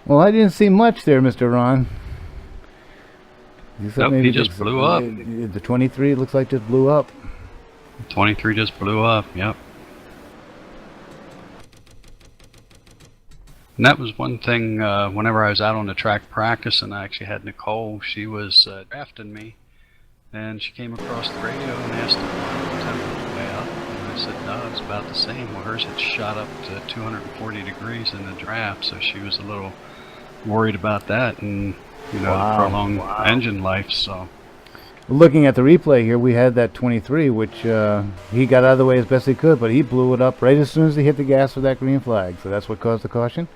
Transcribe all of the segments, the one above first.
Well, I didn't see much there, Mr. Ron. Nope, he just blew up. The 23 looks like just blew up. 23 just blew up, yep. And that was one thing, whenever I was out on the track practicing, I actually had Nicole. She was drafting me, and she came across the radio and asked if my temperature was way up. And I said, no, it's about the same. Well, hers had shot up to 240 degrees in the draft, so she was a little worried about that, and, you know, the prolonged engine life, so. Looking at the replay here, we had that 23, which he got out of the way as best he could, but he blew it up right as soon as he hit the gas with that green flag, so that's what caused the caution.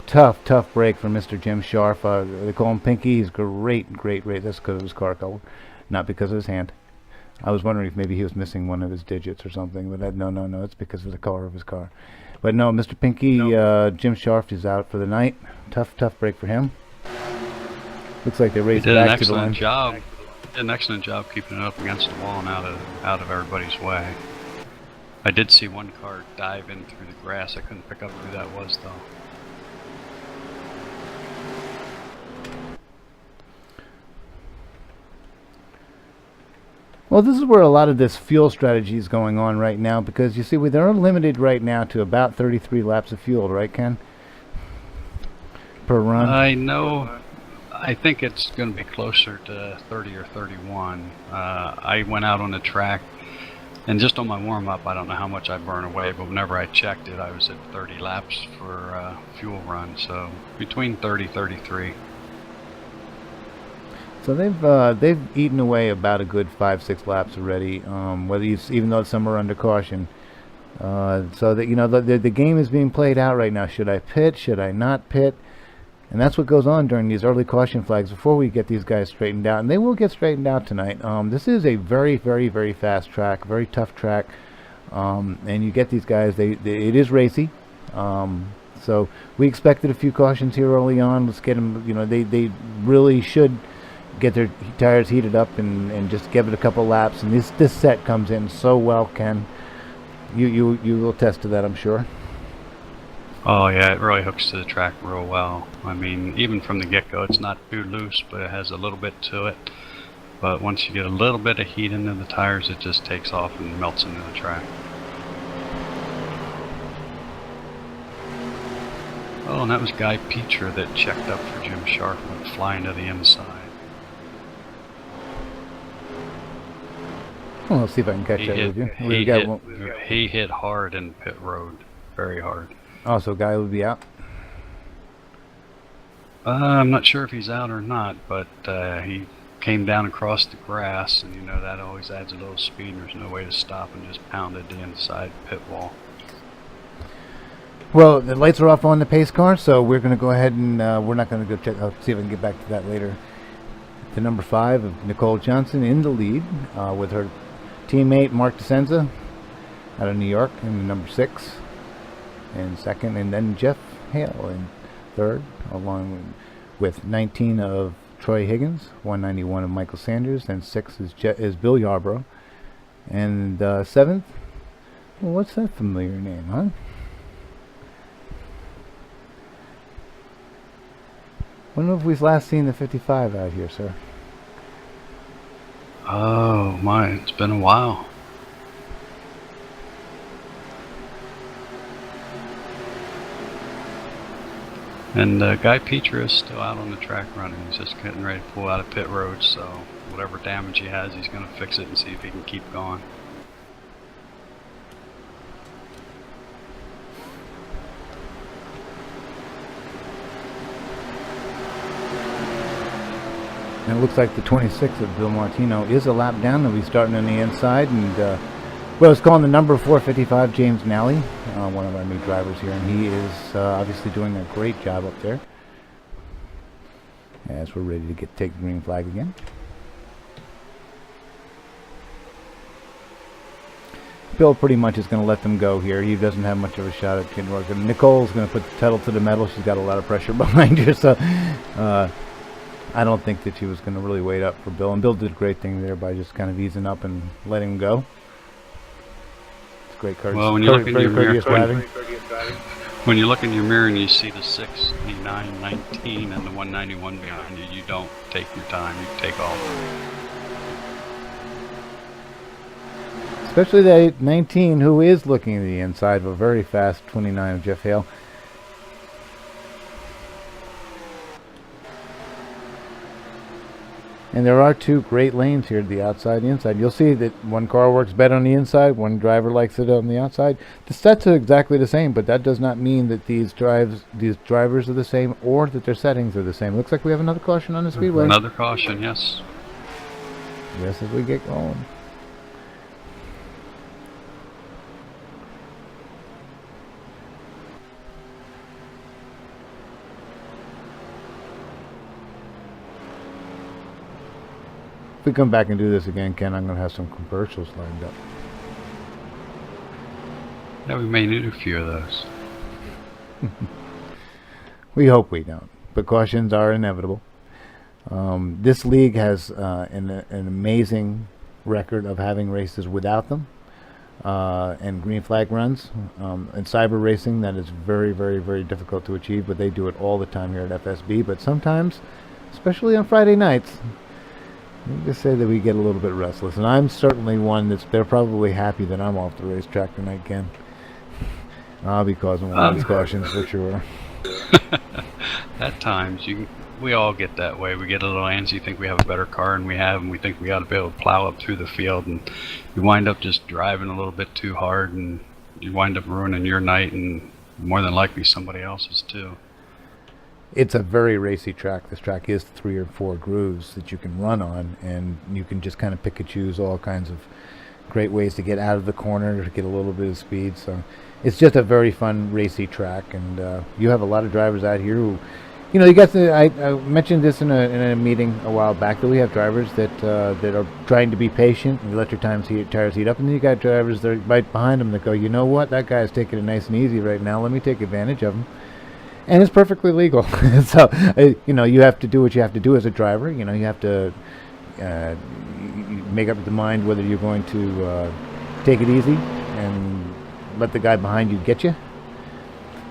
Tough break for Mr. Jim Scharf. They call him Pinky. He's great race. That's because of his car color, not because of his hand. I was wondering if maybe he was missing one of his digits or something, but no, it's because of the color of his car. But no, Mr. Pinky, Jim Scharf is out for the night. Tough break for him. Looks like they raced back to the line. Did an excellent job keeping it up against the wall and out of everybody's way. I did see one car dive in through the grass. I couldn't pick up who that was, though. Well, this is where a lot of this fuel strategy is going on right now, because you see, they're limited right now to about 33 laps of fuel, right, Ken? Per run? I know. I think it's going to be closer to 30 or 31. I went out on the track, and just on my warm-up, I don't know how much I burn away, but whenever I checked it, I was at 30 laps for fuel run, so between 30 and 33. So they've eaten away about a good 5-6 laps already. Even though some are under caution, so that, you know, the game is being played out right now. Should I pit? Should I not pit? And that's what goes on during these early caution flags before we get these guys straightened out, and they will get straightened out tonight. This is a very fast track, very tough track, and you get these guys. It is racy. So we expected a few cautions here early on. Let's get them. You know, they really should get their tires heated up and just give it a couple laps. And this set comes in so well, Ken. You will attest to that, I'm sure. Oh yeah, it really hooks to the track real well. I mean, even from the get-go, it's not too loose, but it has a little bit to it. But once you get a little bit of heat into the tires, it just takes off and melts into the track. Oh, and that was Guy Petra that checked up for Jim Sharp, went flying to the inside. Well, let's see if I can catch that with you. He hit hard in pit road, very hard. Oh, so Guy would be out? I'm not sure if he's out or not, but he came down across the grass, and you know that always adds a little speed. There's no way to stop, and just pounded the inside pit wall. Well, the lights are off on the pace car, so we're going to go ahead and we're not going to go check. I'll see if I can get back to that later. The number 5 of Nicole Johnson in the lead with her teammate Mark DeSenza out of New York in number 6 and second, and then Jeff Hale in third, along with 19 of Troy Higgins, 191 of Michael Sanders, and 6 is Bill Yarbrough, and 7th. Well, what's that familiar name, huh? When have we last seen the 55 out here, sir? Oh my, it's been a while. And Guy Petra is still out on the track running. He's just getting ready to pull out of pit road, so whatever damage he has, he's going to fix it and see if he can keep going. And it looks like the 26 of Bill Martino is a lap down. He'll be starting on the inside, and well, it's calling the number 455 James Nally, one of our new drivers here, and he is obviously doing a great job up there. As we're ready to take the green flag again. Bill pretty much is going to let them go here. He doesn't have much of a shot at getting work. Nicole's going to put the pedal to the metal. She's got a lot of pressure behind her, so I don't think that she was going to really wait up for Bill. And Bill did a great thing there by just kind of easing up and letting him go. It's great courtesy. Well, when you look in your mirror, When you look in your mirror and you see the 69, 19, and the 191 behind you, you don't take your time, you take off. Especially that 19 who is looking at the inside of a very fast 29 of Jeff Hale. And there are two great lanes here, the outside and the inside. You'll see that one car works better on the inside, one driver likes it on the outside. The sets are exactly the same, but that does not mean that these drivers are the same or that their settings are the same. Looks like we have another caution on the speedway. Another caution, yes. Yes, as we get going. If we come back and do this again, Ken, I'm going to have some commercials lined up. Yeah, we may need a few of those. We hope we don't. Precautions are inevitable. This league has an amazing record of having races without them and green flag runs. In cyber racing, that is very, very, very difficult to achieve, but they do it all the time here at FSB. But sometimes, especially on Friday nights, let me just say that we get a little bit restless, and I'm certainly one they're probably happy that I'm off the racetrack tonight, Ken. I'll be causing one of these cautions for sure. At times, we all get that way. We get a little antsy, think we have a better car, and we think we ought to be able to plow up through the field, and you wind up just driving a little bit too hard, and you wind up ruining your night, and more than likely somebody else's too. It's a very racy track. This track is 3 or 4 grooves that you can run on, and you can just kind of pick and choose all kinds of great ways to get out of the corner to get a little bit of speed. So it's just a very fun racy track, and you have a lot of drivers out here who, you know, you got to. I mentioned this in a meeting a while back, that we have drivers that are trying to be patient and let your tires heat up, and then you got drivers that are right behind them that go, you know what, that guy's taking it nice and easy right now. Let me take advantage of him. And it's perfectly legal. So, you know, you have to do what you have to do as a driver. You know, you have to make up your mind whether you're going to take it easy and let the guy behind you get you.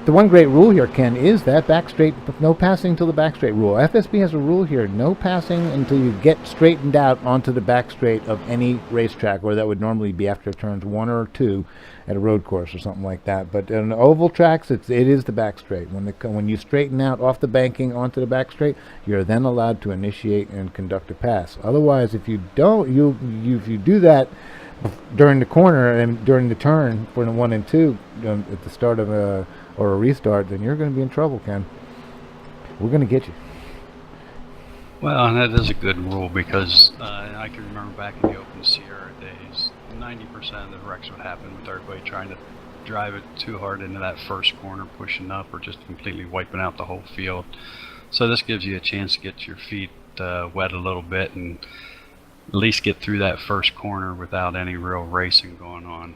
The one great rule here, Ken, is that back straight, no passing till the back straight rule. FSB has a rule here, no passing until you get straightened out onto the back straight of any racetrack, or that would normally be after turns 1 or 2 at a road course or something like that. But in oval tracks, it is the back straight. When you straighten out off the banking onto the back straight, you're then allowed to initiate and conduct a pass. Otherwise, if you don't, if you do that during the corner and during the turn for the 1 and 2 at the start of a restart, then you're going to be in trouble, Ken. We're going to get you. Well, and that is a good rule, because I can remember back in the Open Sierra days, 90% of the wrecks would happen with everybody trying to drive it too hard into that first corner, pushing up, or just completely wiping out the whole field. So this gives you a chance to get your feet wet a little bit and at least get through that first corner without any real racing going on.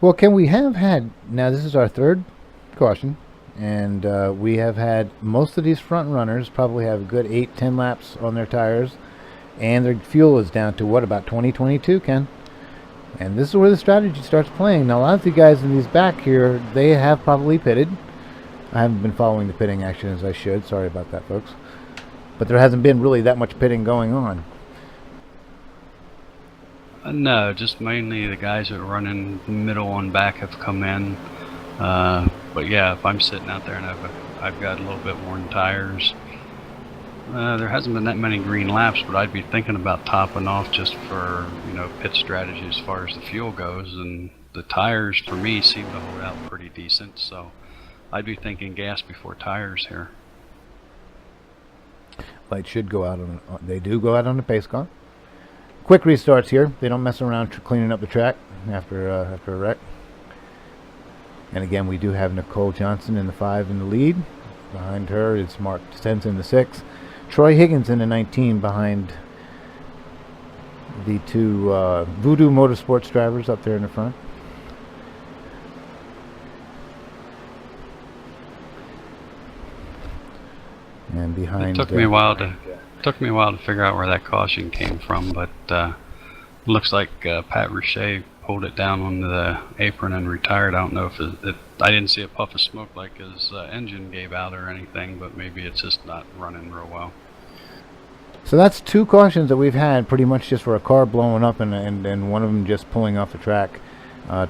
Well, Ken, we have had, now this is our 3rd caution, and we have had most of these front runners probably have a good 8-10 laps on their tires, and their fuel is down to what, about 20-22, Ken? And this is where the strategy starts playing. Now, a lot of the guys in these back here, they have probably pitted. I haven't been following the pitting action as I should. Sorry about that, folks. But there hasn't been really that much pitting going on. No, just mainly the guys that are running middle and back have come in. But yeah, if I'm sitting out there and I've got a little bit worn tires, there hasn't been that many green laps, but I'd be thinking about topping off just for, you know, pit strategy as far as the fuel goes. And the tires for me seem to hold out pretty decent, so I'd be thinking gas before tires here. Lights should go out on. They do go out on the pace car. Quick restarts here. They don't mess around cleaning up the track after a wreck. And again, we do have Nicole Johnson in the 5 in the lead. Behind her is Mark Stenson in the 6. Troy Higgins in the 19 behind the 2 Voodoo Motorsports drivers up there in the front. And behind... It took me a while to figure out where that caution came from, but looks like Pat Richey pulled it down on the apron and retired. I don't know if I didn't see a puff of smoke like his engine gave out or anything, but maybe it's just not running real well. So that's 2 cautions that we've had, pretty much just for a car blowing up and one of them just pulling off the track,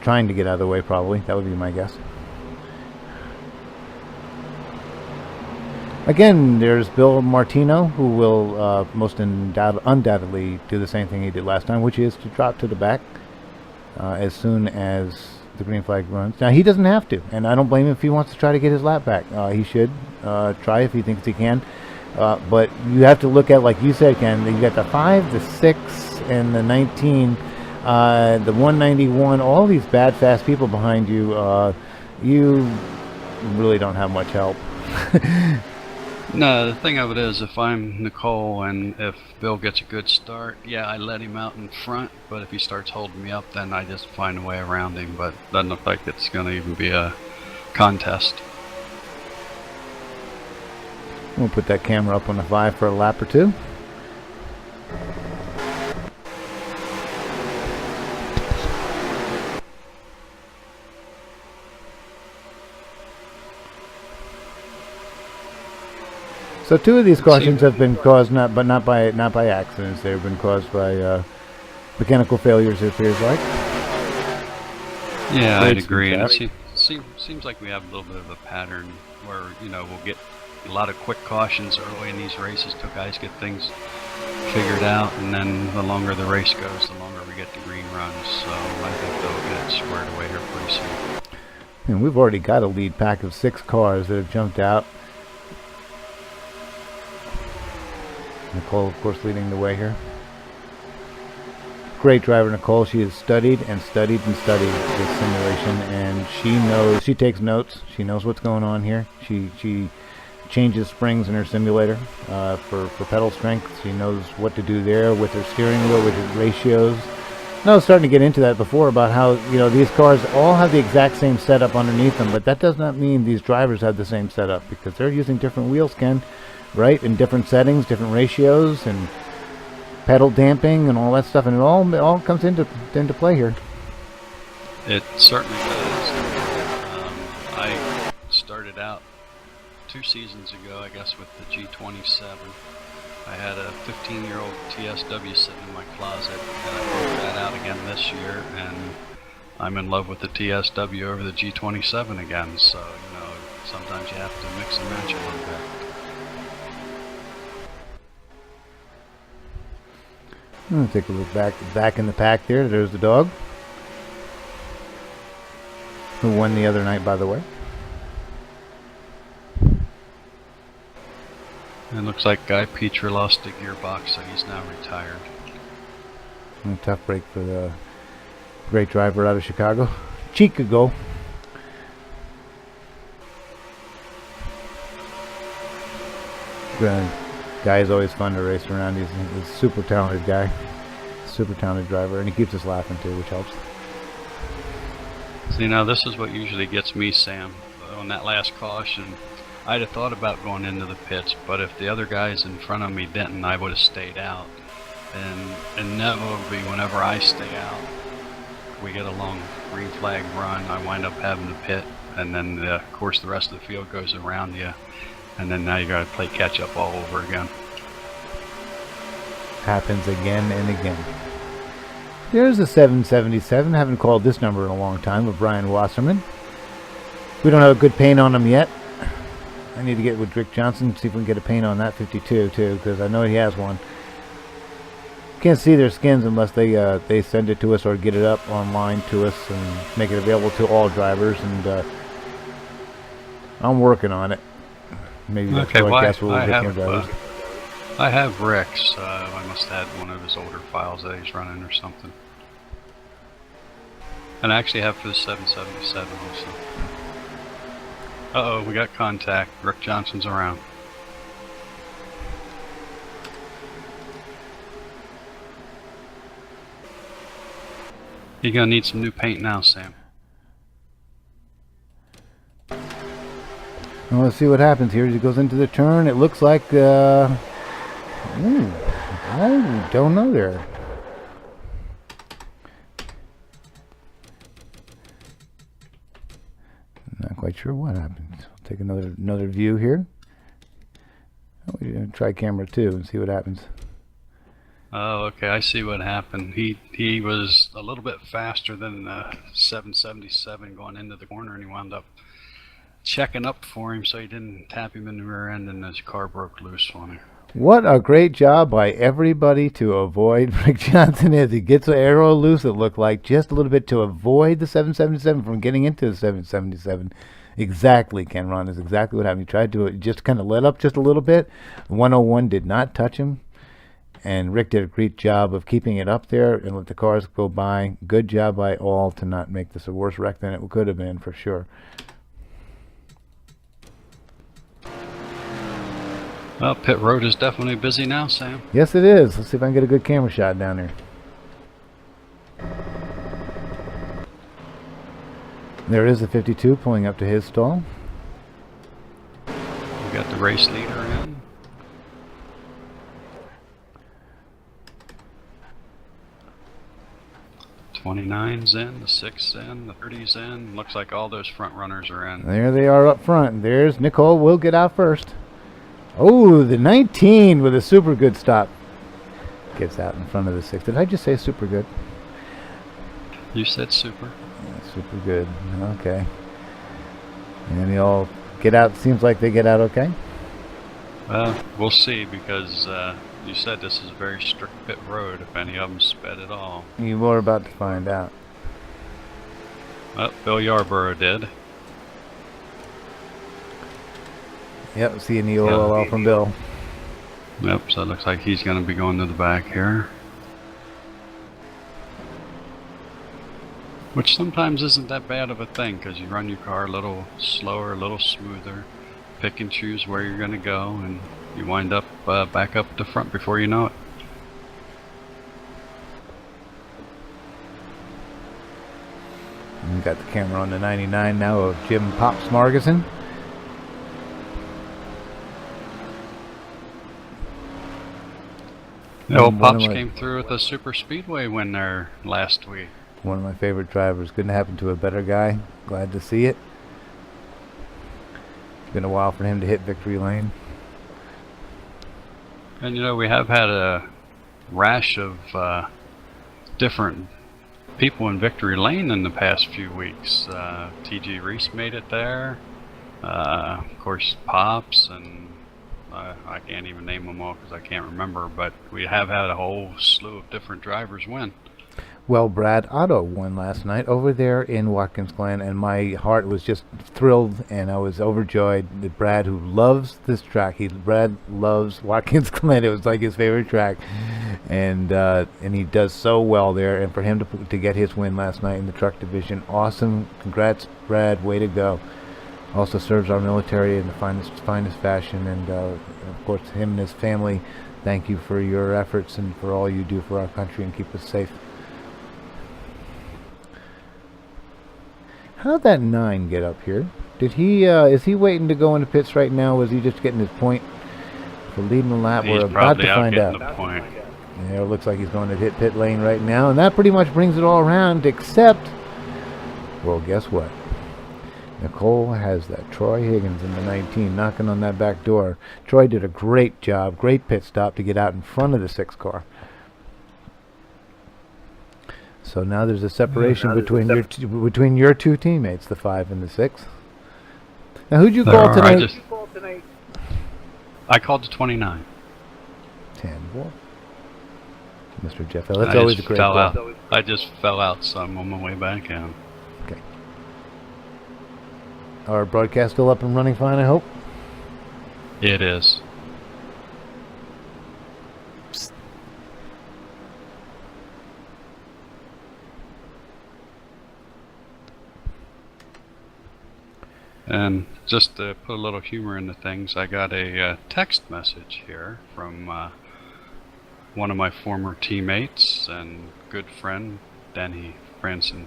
trying to get out of the way probably. That would be my guess. Again, there's Bill Martino, who will most undoubtedly do the same thing he did last time, which is to drop to the back as soon as the green flag runs. Now, he doesn't have to, and I don't blame him if he wants to try to get his lap back. He should try if he thinks he can. But you have to look at, like you said, Ken, you got the 5, the 6, and the 19, the 191, all these bad, fast people behind you. You really don't have much help. No, the thing of it is, if I'm Nicole and if Bill gets a good start, yeah, I let him out in front, but if he starts holding me up, then I just find a way around him, but it doesn't look like it's going to even be a contest. We'll put that camera up on the 5 for a lap or 2. So 2 of these cautions have been caused not by accidents. They've been caused by mechanical failures, it appears like. Yeah, I'd agree. And it seems like we have a little bit of a pattern where, you know, we'll get a lot of quick cautions early in these races till guys get things figured out, and then the longer the race goes, the longer we get the green runs. So I think they'll get squared away here pretty soon. And we've already got a lead pack of 6 cars that have jumped out. Nicole, of course, leading the way here. Great driver, Nicole. She has studied and studied and studied this simulation, and she takes notes. She knows what's going on here. She changes springs in her simulator for pedal strength. She knows what to do there with her steering wheel, with her ratios. And I was starting to get into that before about how, you know, these cars all have the exact same setup underneath them, but that does not mean these drivers have the same setup, because they're using different wheels, Ken, right? In different settings, different ratios, and pedal damping and all that stuff, and it all comes into play here. It certainly does. I started out 2 seasons ago, I guess, with the G27. I had a 15-year-old TSW sitting in my closet, and I broke that out again this year, and I'm in love with the TSW over the G27 again. So, you know, sometimes you have to mix and match a little bit. I'm going to take a look back in the pack there. There's the dog, who won the other night, by the way. It looks like Guy Petra lost a gearbox, so he's now retired. A tough break for the great driver out of Chicago. Chicago. Guy is always fun to race around. He's a super talented guy, super talented driver, and he keeps us laughing too, which helps. See, now this is what usually gets me, Sam. On that last caution, I'd have thought about going into the pits, but if the other guys in front of me didn't, I would have stayed out. And inevitably, whenever I stay out, we get a long green flag run, I wind up having to pit, and then of course the rest of the field goes around you. And then now you got to play catch up all over again. Happens again and again. There's a 777. Haven't called this number in a long time, with Brian Wasserman. We don't have a good paint on him yet. I need to get with Rick Johnson, see if we can get a paint on that 52 too, because I know he has one. Can't see their skins unless they send it to us or get it up online to us and make it available to all drivers. And I'm working on it. Maybe that's broadcast will get more drivers. I have Rick's. I must have had one of his older files that he's running or something. And I actually have for the 777 also. Uh-oh, we got contact. Rick Johnson's around. You're gonna need some new paint now, Sam. Well, let's see what happens here as he goes into the turn. It looks like, I don't know there. quite sure what happened. I'll take another view here. Oh, we're gonna try camera 2 and see what happens. Oh, okay, I see what happened. He was a little bit faster than 777 going into the corner, and he wound up checking up for him so he didn't tap him in the rear end, and his car broke loose on him. What a great job by everybody to avoid Rick Johnson as he gets the arrow loose, it looked like, just a little bit to avoid the 777 from getting into the 777. Exactly, Ken Rahn, is exactly what happened. He tried to just kind of let up just a little bit. 101 did not touch him. And Rick did a great job of keeping it up there and let the cars go by. Good job by all to not make this a worse wreck than it could have been, for sure. Well, pit road is definitely busy now, Sam. Yes, it is. Let's see if I can get a good camera shot down there. There is the 52 pulling up to his stall. We got the race leader in. The 29's in, the 6's in, the 30's in. Looks like all those front runners are in. There they are up front. There's Nicole. Will get out first. Oh, the 19 with a super good stop. Gets out in front of the 6. Did I just say super good? You said super. Yeah, super good. Okay. And they all get out. Seems like they get out okay. Well, we'll see, because you said this is a very strict pit road, if any of them sped at all. You were about to find out. Well, Bill Yarborough did. Yep, seeing the OLL from Bill. Yep, so it looks like he's going to be going to the back here. Which sometimes isn't that bad of a thing, because you run your car a little slower, a little smoother, pick and choose where you're going to go, and you wind up back up the front before you know it. We got the camera on the 99 now of Jim Pops Margison. Well, Pops came through with a super speedway win there last week. One of my favorite drivers. Couldn't happen to a better guy. Glad to see it. It's been a while for him to hit victory lane. And you know, we have had a rash of different people in victory lane in the past few weeks. T.G. Reese made it there. Of course, Pops, and I can't even name them all because I can't remember, but we have had a whole slew of different drivers win. Well, Brad Otto won last night over there in Watkins Glen, and my heart was just thrilled, and I was overjoyed that Brad, who loves this track, Brad loves Watkins Glen. It was like his favorite track, and he does so well there. And for him to get his win last night in the truck division, awesome! Congrats, Brad. Way to go! Also serves our military in the finest fashion, and of course him and his family. Thank you for your efforts and for all you do for our country and keep us safe. How'd that 9 get up here? Did he? Is he waiting to go into pits right now? Was he just getting his point for leading the lap? We're about to find out. Yeah, it looks like he's going to hit pit lane right now, and that pretty much brings it all around. Except, well, guess what? Nicole has that Troy Higgins in the 19 knocking on that back door. Troy did a great job, great pit stop to get out in front of the 6 car. So now there's a separation between your two teammates, the 5 and the 6. Now who'd you call tonight? I called the 29. 10. Well, Mr. Jeff L. That's always a great call. I just fell out, so I'm on my way back in. Okay. Our broadcast still up and running fine, I hope? It is. And just to put a little humor into things, I got a text message here from one of my former teammates and good friend, Denny Francisconi.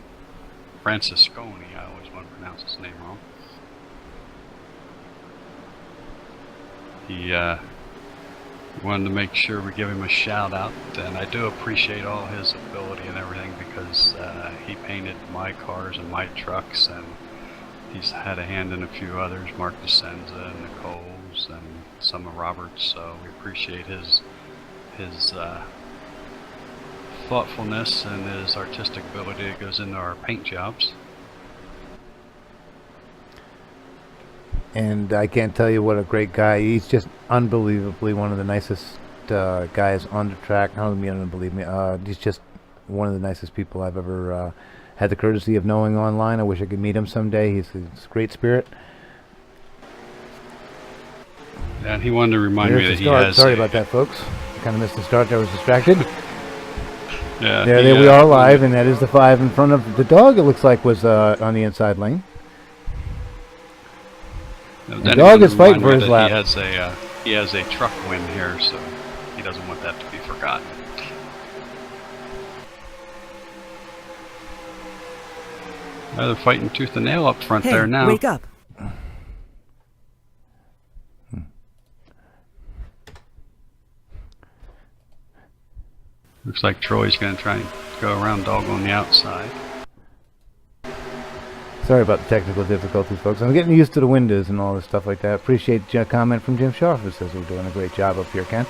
I always want to pronounce his name wrong. He wanted to make sure we give him a shout out, and I do appreciate all his ability and everything, because he painted my cars and my trucks, and he's had a hand in a few others, Mark DeSenza, Nicole's, and some of Robert's. So we appreciate his thoughtfulness and his artistic ability that goes into our paint jobs. And I can't tell you what a great guy. He's just unbelievably one of the nicest guys on the track. I don't mean believe me. He's just one of the nicest people I've ever had the courtesy of knowing online. I wish I could meet him someday. He's a great spirit. And he wanted to remind me that he has. Sorry about that, folks. I kind of missed the start. I was distracted. Yeah. There we are live, and that is the 5 in front of the dog. It looks like was on the inside lane. The dog is fighting for his lap. He has a truck win here, so he doesn't want that to be forgotten. They're fighting tooth and nail up front there now. Wake up. Looks like Troy's going to try and go around dog on the outside. Sorry about the technical difficulties, folks. I'm getting used to the windows and all this stuff like that. Appreciate a comment from Jim Scharf who says we're doing a great job up here, Ken.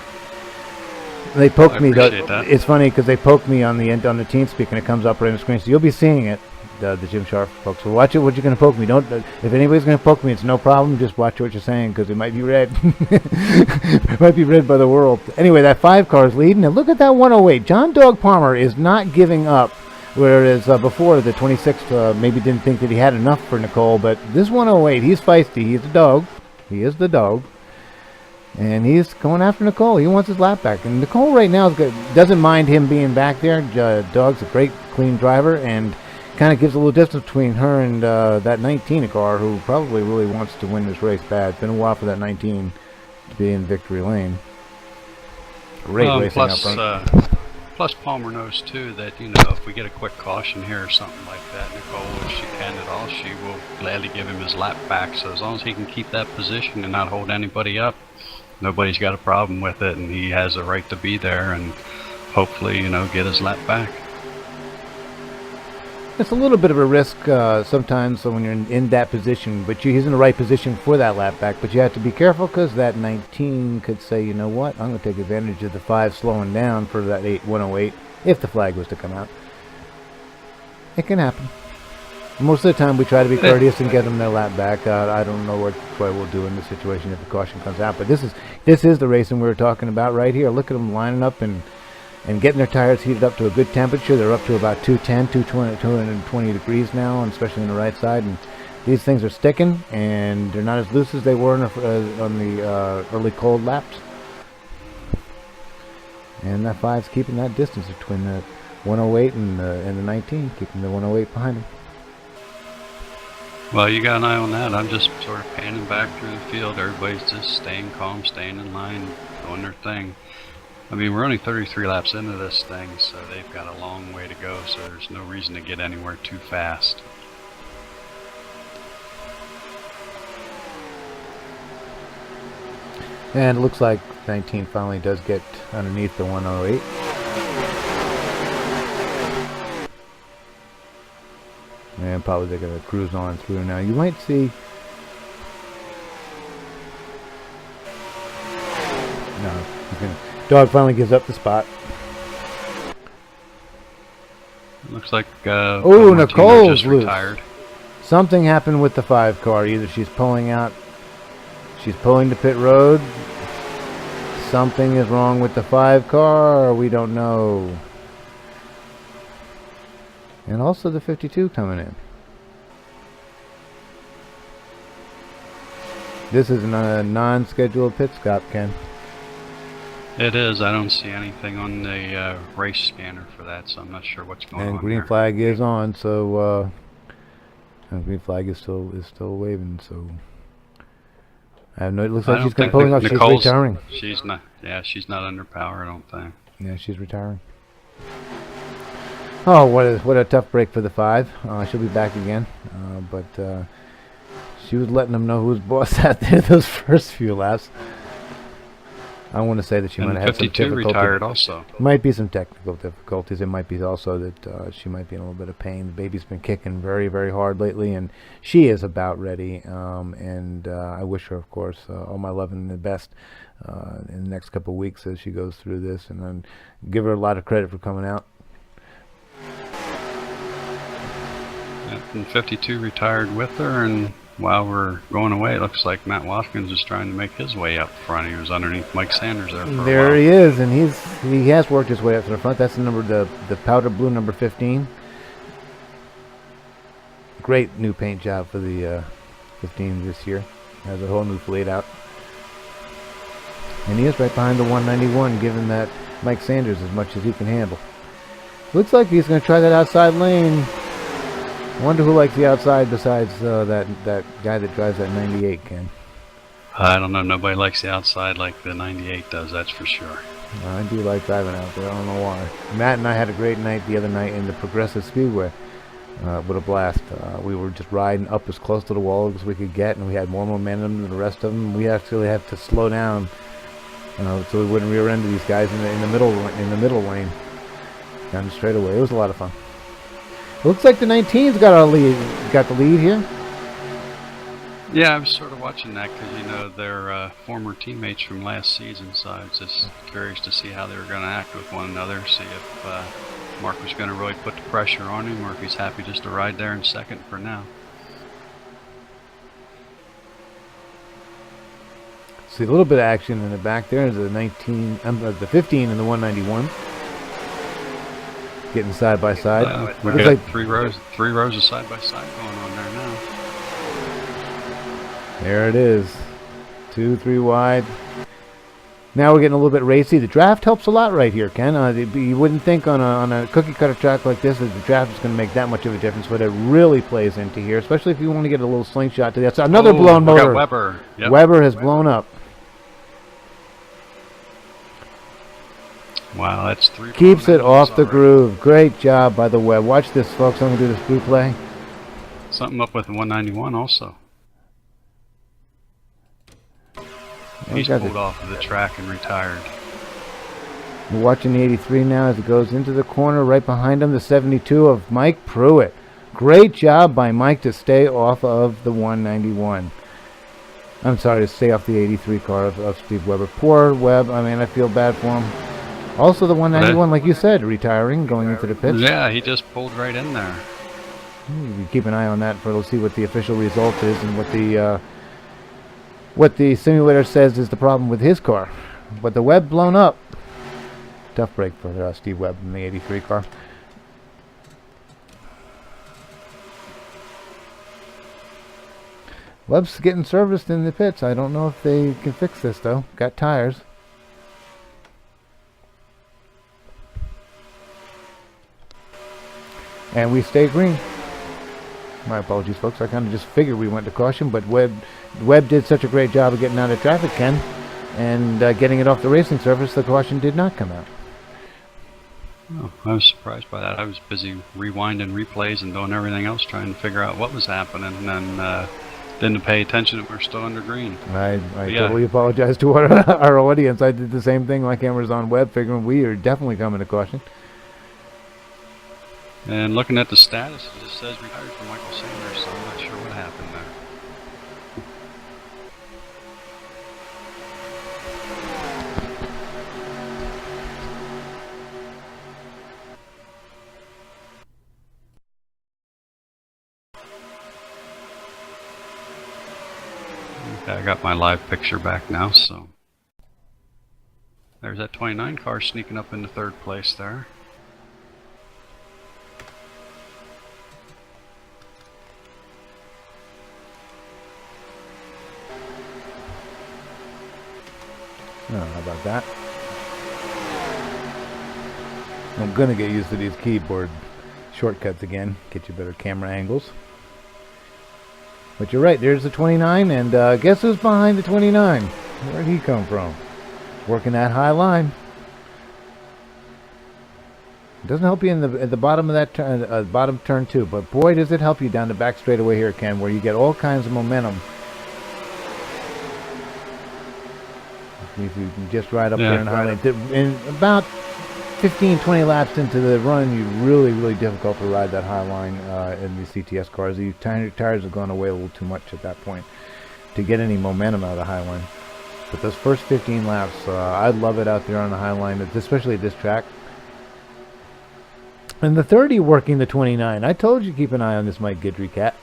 They poked me. It's funny because they poked me on the end on the team speak, and it comes up right on the screen. So you'll be seeing it, the Jim Scharf folks. So watch it. What you're going to poke me? Don't. If anybody's going to poke me, it's no problem. Just watch what you're saying because it might be read. It might be read by the world. Anyway, that 5 car is leading, and look at that 108. John Dog Palmer is not giving up. Whereas before, the 26 maybe didn't think that he had enough for Nicole, but this 108, he's feisty. He's the dog. He is the dog. And he's going after Nicole. He wants his lap back. And Nicole right now doesn't mind him being back there. Dog's a great, clean driver and kind of gives a little distance between her and that 19 car who probably really wants to win this race bad. It's been a while for that 19 to be in victory lane. Great racing up front. Plus, Palmer knows, too, that, you know, if we get a quick caution here or something like that, Nicole, if she can at all, she will gladly give him his lap back. So as long as he can keep that position and not hold anybody up, nobody's got a problem with it, and he has a right to be there and hopefully, you know, get his lap back. It's a little bit of a risk sometimes when you're in that position, but he's in the right position for that lap back. But you have to be careful because that 19 could say, you know what, I'm going to take advantage of the 5 slowing down for that 108 if the flag was to come out. It can happen. Most of the time we try to be courteous and get them their lap back. I don't know what Troy will do in this situation if the caution comes out. But this is the racing we were talking about right here. Look at them lining up and getting their tires heated up to a good temperature. They're up to about 220 degrees now, and especially on the right side. And these things are sticking, and they're not as loose as they were on the early cold laps. And that 5's keeping that distance between the 108 and the 19, keeping the 108 behind him. Well, you got an eye on that. I'm just sort of panning back through the field. Everybody's just staying calm, staying in line, doing their thing. I mean, we're only 33 laps into this thing, so they've got a long way to go, so there's no reason to get anywhere too fast. And it looks like 19 finally does get underneath the 108. And probably they're going to cruise on through now. You might see... No, he's going to... Dog finally gives up the spot. Looks like Nicole's just retired. Something happened with the 5 car. Either she's pulling out, she's pulling to pit road. Something is wrong with the 5 car, or we don't know. And also the 52 coming in. This is a non-scheduled pit stop, Ken. It is. I don't see anything on the race scanner for that, so I'm not sure what's going on. And green flag is on, so green flag is still waving. So I have no. It looks like she's pulling off. She's retiring. She's not. Yeah, she's not under power. I don't think. Yeah, she's retiring. Oh, what a tough break for the 5. She'll be back again, but she was letting them know who's boss out there those first few laps. I want to say that she might And have had some 52 difficulty. retired also. Might be some technical difficulties. It might be also that she might be in a little bit of pain. The baby's been kicking very, very hard lately, and she is about ready. And I wish her, of course, all my love and the best in the next couple of weeks as she goes through this. And then give her a lot of credit for coming out. And 52 retired with her, and while we're going away, it looks like Matt Watkins is trying to make his way up front. He was underneath Mike Sanders there for a while. There he is, and he has worked his way up to the front. That's the powder blue number 15. Great new paint job for the 15 this year. Has a whole new fleet out. And he is right behind the 191, giving that Mike Sanders as much as he can handle. Looks like he's going to try that outside lane. Wonder who likes the outside besides that guy that drives that 98, Ken. I don't know. Nobody likes the outside like the 98 does, that's for sure. I do like driving out there. I don't know why. Matt and I had a great night the other night in the Progressive Speedway. With a blast. We were just riding up as close to the wall as we could get, and we had more momentum than the rest of them. We actually had to slow down, so we wouldn't rear end these guys in the middle lane down the straightaway. It was a lot of fun. Looks like the 19's got the lead here. Yeah, I was sort of watching that because, they're former teammates from last season, so I was just curious to see how they were going to act with one another, see if Mark was going to really put the pressure on him or if he's happy just to ride there in second for now. See a little bit of action in the back there. The 15 and the 191. Getting side by side. We've got like three rows of side by side going on there now. There it is. 2, 3 wide. Now we're getting a little bit racy. The draft helps a lot right here, Ken. You wouldn't think on a cookie cutter track like this that the draft is going to make that much of a difference, but it really plays into here, especially if you want to get a little slingshot to the outside. Another blown motor. Weber. Yep. Weber has blown up. Wow, that's 3. Keeps it off the groove. Great job by the Webb. Watch this, folks. I'm going to do this replay. Something up with the 191 also. He's pulled off of the track and retired. We're watching the 83 now as it goes into the corner. Right behind him, the 72 of Mike Pruitt. Great job by Mike to stay off of the 191. I'm sorry, to stay off the 83 car of Steve Weber. Poor Webb. I mean, I feel bad for him. Also, the 191, like you said, retiring, going into the pits. Yeah, he just pulled right in there. You keep an eye on that to see what the official result is and what the simulator says is the problem with his car. But the Webb blown up. Tough break for Steve Webb in the 83 car. Webb's getting serviced in the pits. I don't know if they can fix this, though. Got tires. And we stay green. My apologies, folks. I kind of just figured we went to caution, but Webb did such a great job of getting out of traffic, Ken, and getting it off the racing surface. The caution did not come out. Oh, I was surprised by that. I was busy rewinding replays and doing everything else, trying to figure out what was happening, and then didn't pay attention that we're still under green. I totally apologize to our audience. I did the same thing. My camera's on Webb, figuring we are definitely coming to caution. And looking at the status, it just says retired for Michael Sanders, so I'm not sure what happened there. Okay, I got my live picture back now, so there's that 29 car sneaking up into third place there. Oh, how about that? I'm gonna get used to these keyboard shortcuts again. Get you better camera angles. But you're right, there's the 29, and guess who's behind the 29? Where'd he come from? Working that high line. It doesn't help you at the bottom of that turn, bottom turn 2, but boy does it help you down the back straightaway here, Ken, where you get all kinds of momentum. If you can just ride up Yeah. there and highlight. In about 15, 20 laps into the run, you're really, really difficult to ride that high line in the CTS cars. The tires have gone away a little too much at that point to get any momentum out of the high line. But those first 15 laps, I'd love it out there on the high line, especially at this track. And the 30 working the 29. I told you keep an eye on this Mike Guidry cat.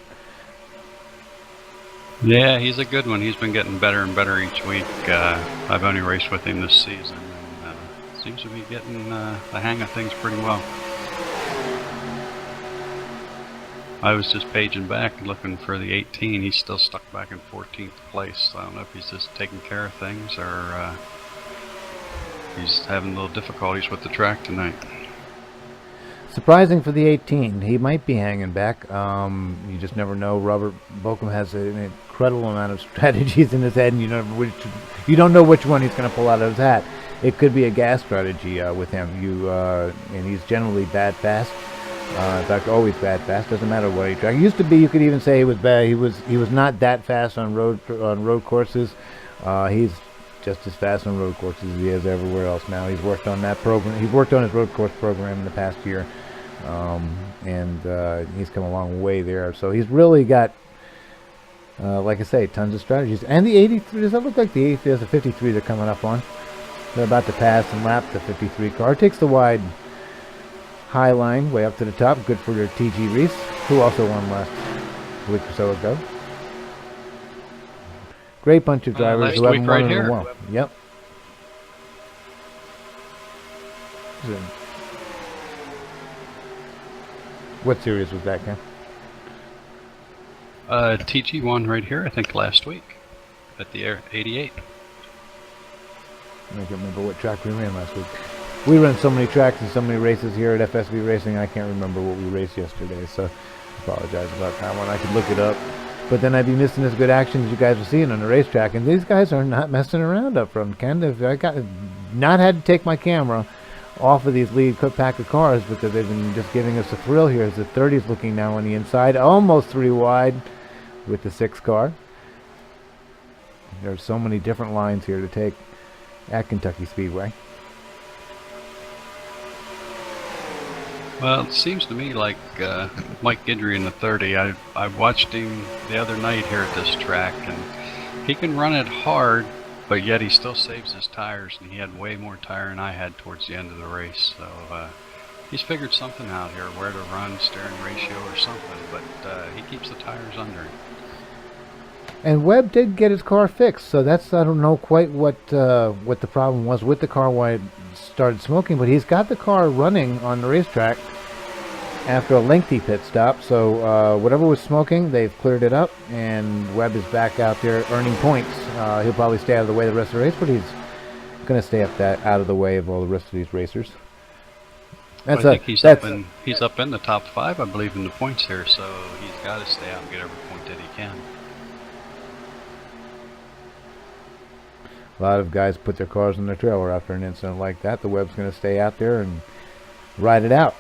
Yeah, he's a good one. He's been getting better and better each week. I've only raced with him this season, and seems to be getting the hang of things pretty well. I was just paging back looking for the 18. He's still stuck back in 14th place. I don't know if he's just taking care of things or he's having little difficulties with the track tonight. Surprising for the 18. He might be hanging back. You just never know. Robert Bochum has an incredible amount of strategies in his head, and you don't know which one he's going to pull out of his hat. It could be a gas strategy with him. And he's generally bad fast. In fact, always bad fast. Doesn't matter what he track. It used to be you could even say he was bad. He was not that fast on road courses. He's just as fast on road courses as he is everywhere else now. He's worked on that program. He's worked on his road course program in the past year. And he's come a long way there. So he's really got, like I say, tons of strategies. And the 83, does that look like the 83? There's a 53 they're coming up on. They're about to pass and lap the 53 car. Takes the wide high line way up to the top. Good for their TG Reese, who also won last week or so ago. Great bunch of drivers who haven't won in a while. Yep. What series was that, Ken? TG won right here, I think, last week at the 88. I can't remember what track we ran last week. We run so many tracks and so many races here at FSB Racing, I can't remember what we raced yesterday, so I apologize about that one. I could look it up, but then I'd be missing as good action as you guys are seeing on the racetrack, and these guys are not messing around up front, Ken. I got not had to take my camera off of these lead pack of cars because they've been just giving us a thrill here. As the 30's looking now on the inside, almost 3 wide with the 6 car. There's so many different lines here to take at Kentucky Speedway. Well, it seems to me like Mike Guidry in the 30. I watched him the other night here at this track, and he can run it hard, but yet he still saves his tires, and he had way more tire than I had towards the end of the race. So he's figured something out here, where to run, steering ratio or something, but he keeps the tires under him. And Webb did get his car fixed, so that's, I don't know quite what the problem was with the car why it started smoking, but he's got the car running on the racetrack after a lengthy pit stop. So whatever was smoking, they've cleared it up, and Webb is back out there earning points. He'll probably stay out of the way the rest of the race, but he's going to stay out of the way of all the rest of these racers. I think he's up in the top 5, I believe, in the points here, so he's got to stay out and get every point that he can. A lot of guys put their cars in their trailer after an incident like that. The Webb's going to stay out there and ride it out.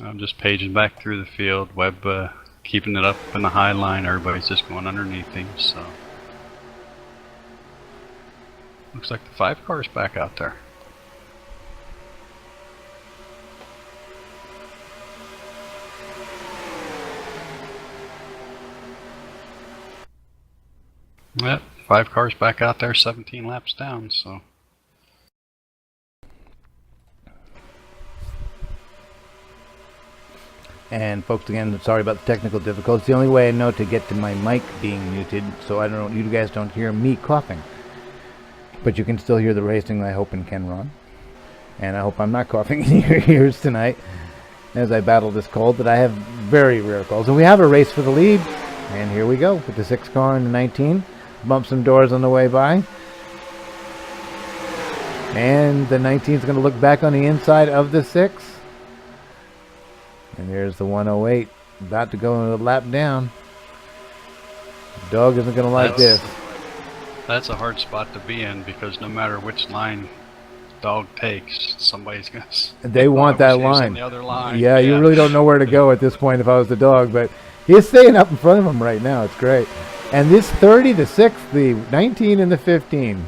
I'm just paging back through the field. Webb keeping it up in the high line. Everybody's just going underneath him, so... Looks like the 5 car's back out there. Yep, 5 cars back out there, 17 laps down, so... And folks, again, sorry about the technical difficulties. The only way I know to get to my mic being muted, so I don't know, you guys don't hear me coughing. But you can still hear the racing, I hope, in Ken Rahn. And I hope I'm not coughing in your ears tonight as I battle this cold, but I have very rare colds. And we have a race for the lead. And here we go with the 6 car and the 19. Bump some doors on the way by. And the 19 is going to look back on the inside of the 6. And there's the 108. About to go a lap down. The dog isn't going to like this. That's a hard spot to be in because no matter which line dog takes, somebody's gonna. They Oh, I want that wish he was on line. the other line. Yeah, you really don't know where to go at this point if I was the dog, but he's staying up in front of him right now. It's great. And this 30 to 6, the 19 and the 15,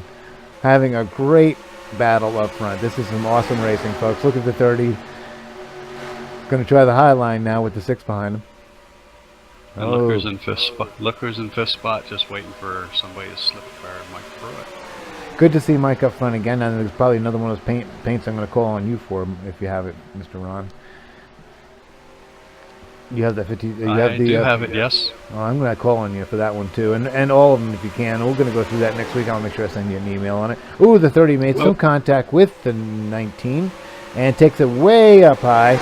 having a great battle up front. This is some awesome racing, folks. Look at the 30. Going to try the high line now with the 6 behind him. And look who's in fifth spot. Look who's in fifth spot, just waiting for somebody to slip fire Mike through it. Good to see Mike up front again, and there's probably another one of those paints I'm going to call on you for if you have it, Mr. Rahn. You have that 50. You have I the, do have it, yes. Oh, I'm going to call on you for that one too, and all of them if you can. We're going to go through that next week. I'll make sure I send you an email on it. Ooh, the 30 made some contact with the 19, and takes it way up high.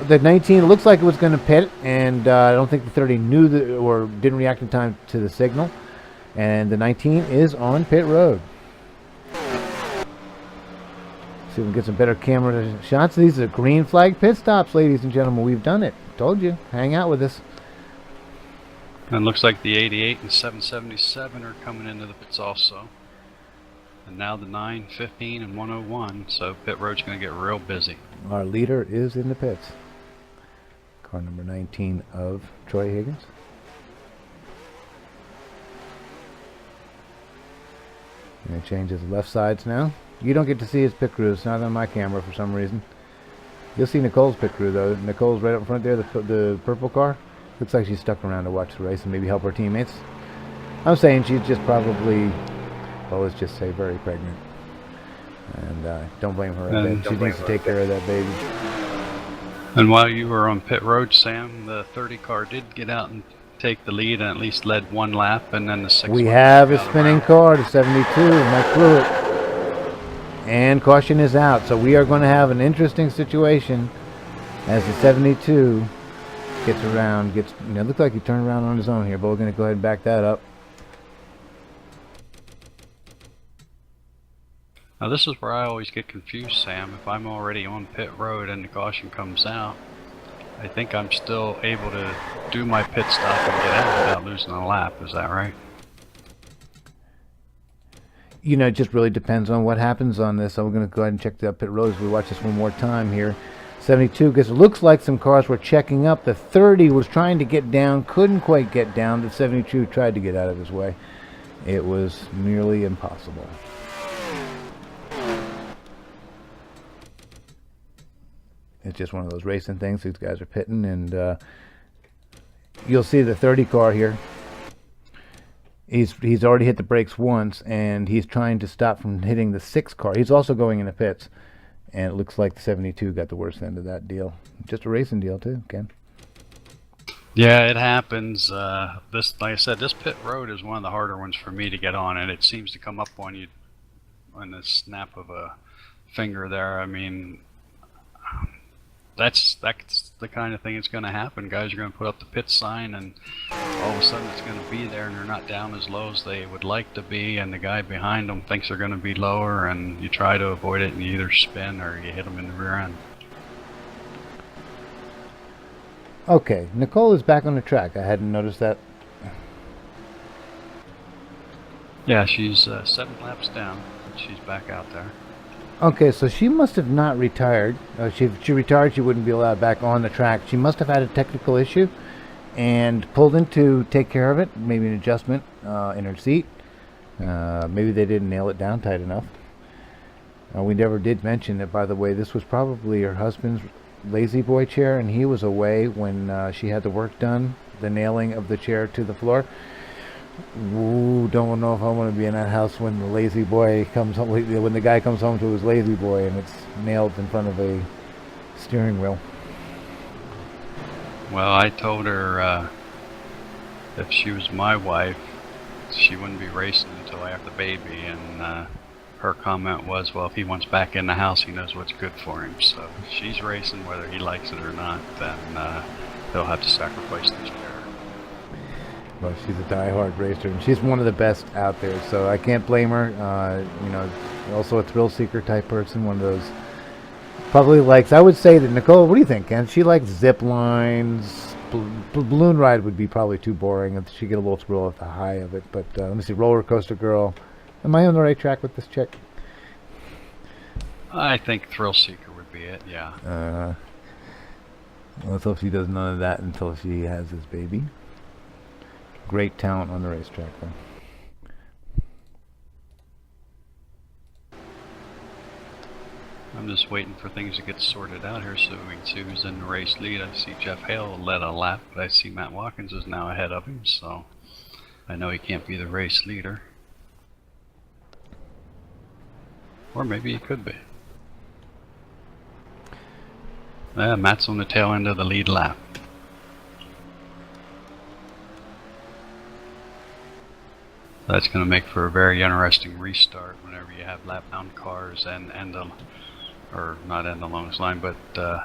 The 19 looks like it was going to pit, and I don't think the 30 knew or didn't react in time to the signal. And the 19 is on pit road. See if we can get some better camera shots. These are green flag pit stops, ladies and gentlemen. We've done it. Told you. Hang out with us. And looks like the 88 and 777 are coming into the pits also. And now the 9, 15, and 101. So pit road's going to get real busy. Our leader is in the pits. Car number 19 of Troy Higgins. Going to change his left sides now. You don't get to see his pit crew. It's not on my camera for some reason. You'll see Nicole's pit crew though. Nicole's right up front there, the purple car. Looks like she's stuck around to watch the race and maybe help her teammates. I'm saying she's just probably, well, let's just say very pregnant. And don't blame her. She needs to take care of that baby. And while you were on pit road, Sam, the 30 car did get out and take the lead and at least led one lap, and then the 6. We have a spinning car to 72, Mike Pruitt. And caution is out, so we are going to have an interesting situation as the 72 gets around. It looks like he turned around on his own here, but we're going to go ahead and back that up. Now this is where I always get confused, Sam. If I'm already on pit road and the caution comes out, I think I'm still able to do my pit stop and get out without losing a lap. Is that right? You know, it just really depends on what happens on this. So we're going to go ahead and check the pit road as we watch this one more time here. 72, because it looks like some cars were checking up. The 30 was trying to get down, couldn't quite get down. The 72 tried to get out of his way. It was nearly impossible. It's just one of those racing things. These guys are pitting, and you'll see the 30 car here. He's already hit the brakes once, and he's trying to stop from hitting the 6 car. He's also going into pits, and it looks like the 72 got the worst end of that deal. Just a racing deal too, Ken. Yeah, it happens. Like I said, this pit road is one of the harder ones for me to get on, and it seems to come up on you on the snap of a finger there. I mean, that's the kind of thing that's going to happen. Guys are going to put up the pit sign, and all of a sudden it's going to be there, and they're not down as low as they would like to be, and the guy behind them thinks they're going to be lower, and you try to avoid it, and you either spin or you hit them in the rear end. Okay, Nicole is back on the track. I hadn't noticed that. Yeah, she's 7 laps down. She's back out there. Okay, so she must have not retired. If she retired, she wouldn't be allowed back on the track. She must have had a technical issue and pulled in to take care of it. Maybe an adjustment in her seat. Maybe they didn't nail it down tight enough. We never did mention that, by the way. This was probably her husband's lazy boy chair, and he was away when she had the work done, the nailing of the chair to the floor. Ooh, don't know if I want to be in that house when the lazy boy comes home, when the guy comes home to his lazy boy and it's nailed in front of a steering wheel. Well, I told her if she was my wife, she wouldn't be racing until after the baby, and her comment was, well, if he wants back in the house, he knows what's good for him. So if she's racing whether he likes it or not, then he'll have to sacrifice the chair. Well, she's a die-hard racer, and she's one of the best out there, so I can't blame her. You know, also a thrill-seeker type person, one of those. Probably likes, I would say that Nicole, what do you think, Ken? She likes zip lines, Balloon ride would be probably too boring. She'd get a little thrill at the high of it. But let me see, roller coaster girl. Am I on the right track with this chick? I think Thrill Seeker would be it, yeah. Let's hope she does none of that until she has this baby. Great talent on the racetrack, though. I'm just waiting for things to get sorted out here so we can see who's in the race lead. I see Jeff Hale led a lap, but I see Matt Watkins is now ahead of him, so I know he can't be the race leader. Or maybe he could be. Matt's on the tail end of the lead lap. That's going to make for a very interesting restart whenever you have lap down cars and or not end the longest line, but you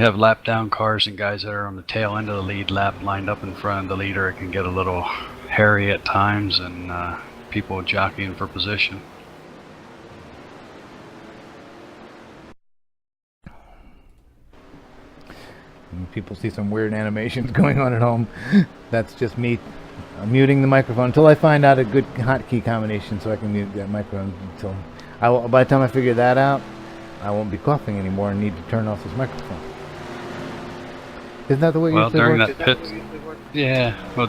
have lap down cars and guys that are on the tail end of the lead lap lined up in front of the leader. It can get a little hairy at times, and people jockeying for position. And people see some weird animations going on at home. That's just me muting the microphone until I find out a good hotkey combination so I can mute that microphone. Until by the time I figure that out, I won't be coughing anymore and need to turn off this microphone. Isn't that the way it usually during works? that pit,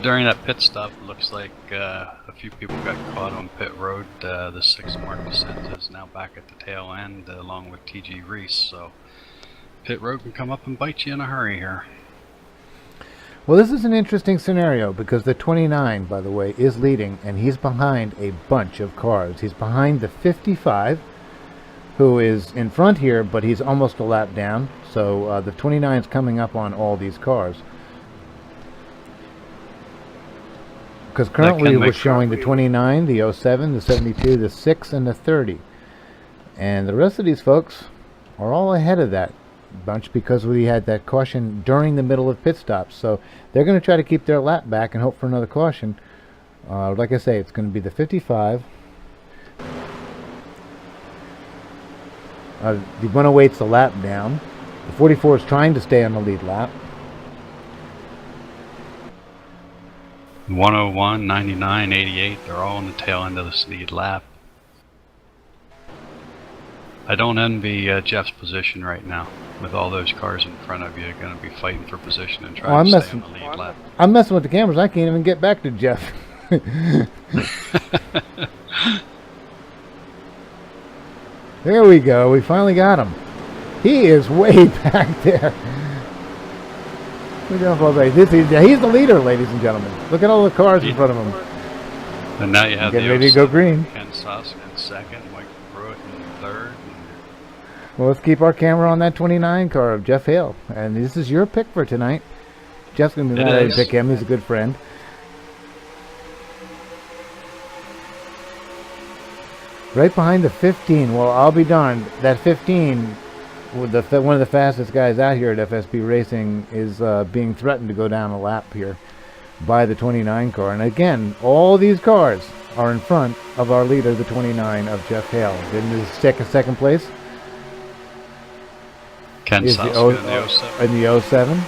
during that pit stop, it looks like a few people got caught on pit road. The 6th Mark Descent is now back at the tail end, along with TG Reese. So pit road can come up and bite you in a hurry here. Well, this is an interesting scenario because the 29, by the way, is leading, and he's behind a bunch of cars. He's behind the 55, who is in front here, but he's almost a lap down. So the 29 is coming up on all these cars. Because currently we're showing the 29, the 07, the 72, the 6, and the 30. And the rest of these folks are all ahead of that bunch because we had that caution during the middle of pit stops. So they're going to try to keep their lap back and hope for another caution. Like I say, it's going to be the 55. The 108's the lap down. The 44 is trying to stay on the lead lap. 101, 99, 88, they're all on the tail end of this lead lap. I don't envy Jeff's position right now. With all those cars in front of you, you're going to be fighting for position and trying to stay on the lead lap. I'm messing with the cameras. I can't even get back to Jeff. There we go. We finally got him. He is way back there. He's the leader, ladies and gentlemen. Look at all the cars in front of him. And now you have getting ready to go green. Ken Sosk in 2nd, Mike Pruitt in 3rd. Well, let's keep our camera on that 29 car of Jeff Hale. And this is your pick for tonight. Jeff's going to be mad I pick him. He's a good friend. Right behind the 15. Well, I'll be darned. That 15, with one of the fastest guys out here at FSB Racing, is being threatened to go down a lap here by the 29 car. And again, all these cars are in front of our leader, the 29 of Jeff Hale. Didn't he stick in 2nd place? Ken Sosk in the 07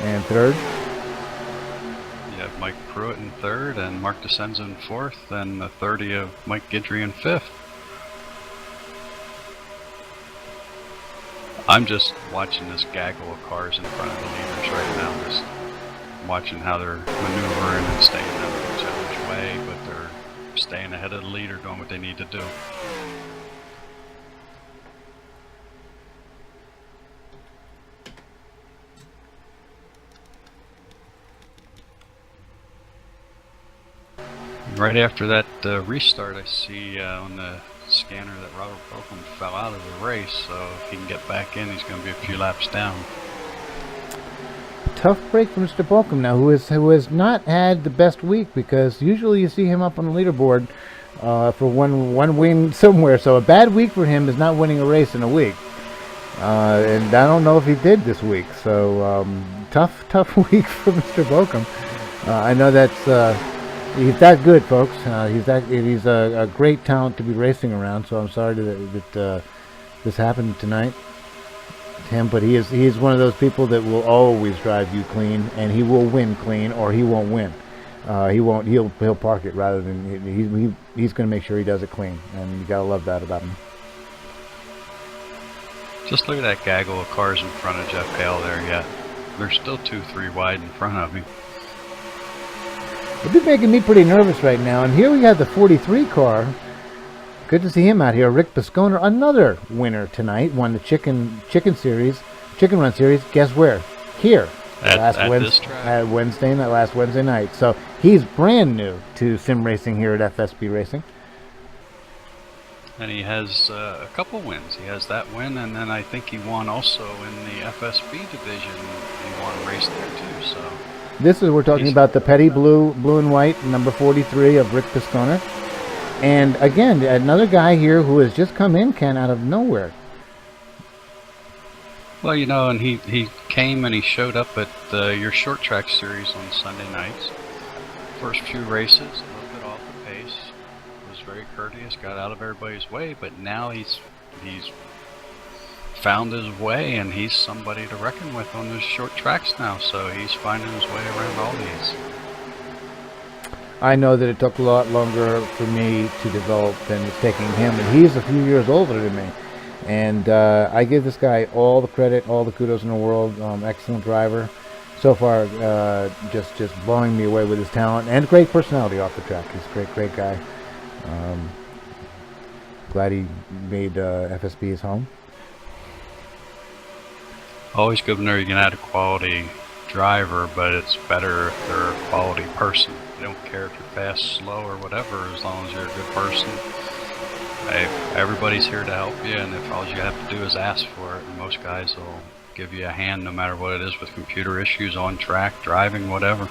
and 3rd. You have Mike Pruitt in 3rd and Mark Descenza in 4th, and the 30 of Mike Guidry in 5th. I'm just watching this gaggle of cars in front of the leaders right now, just watching how they're maneuvering and staying out of each other's way, but they're staying ahead of the leader, doing what they need to do. Right after that restart, I see on the scanner that Robert Bolcom fell out of the race, so if he can get back in, he's going to be a few laps down. Tough break for Mr. Bolcom now, who has not had the best week, because usually you see him up on the leaderboard for one win somewhere. So a bad week for him is not winning a race in a week, and I don't know if he did this week. So tough week for Mr. Bolcom. I know that's. He's that good, folks. He's a great talent to be racing around. So I'm sorry that this happened tonight him, but he is one of those people that will always drive you clean, and he will win clean, or he won't win. He'll park it rather than he's going to make sure he does it clean, and you gotta love that about him. Just look at that gaggle of cars in front of Jeff Hale there yet. There's still 2-3 wide in front of him. It'd be making me pretty nervous right now. And here we have the 43 car. Good to see him out here. Rick Bisconer, another winner tonight. Won the chicken run series. Guess where? Here. Last Wednesday night. So he's brand new to sim racing here at FSB Racing. And he has a couple wins. He has that win, and then I think he won also in the FSB division. He won a race there too. So we're talking about the Petty blue and white, number 43 of Rick Bisconer. And again, another guy here who has just come in, Ken, out of nowhere. Well, you know, and he came and he showed up at your short track series on Sunday nights. First few races, a little bit off the pace. Was very courteous, got out of everybody's way, but now he's found his way, and he's somebody to reckon with on those short tracks now. So he's finding his way around all these. I know that it took a lot longer for me to develop than it's taking him, and he's a few years older than me. And I give this guy all the credit, all the kudos in the world. Excellent driver. So far, just blowing me away with his talent and great personality off the track. He's a great guy. Glad he made FSB his home. Always good when you can add a quality driver, but it's better if they're a quality person. You don't care if you're fast, slow, or whatever, as long as you're a good person. Everybody's here to help you, and if all you have to do is ask for it, and most guys will give you a hand no matter what it is, with computer issues, on track, driving, whatever.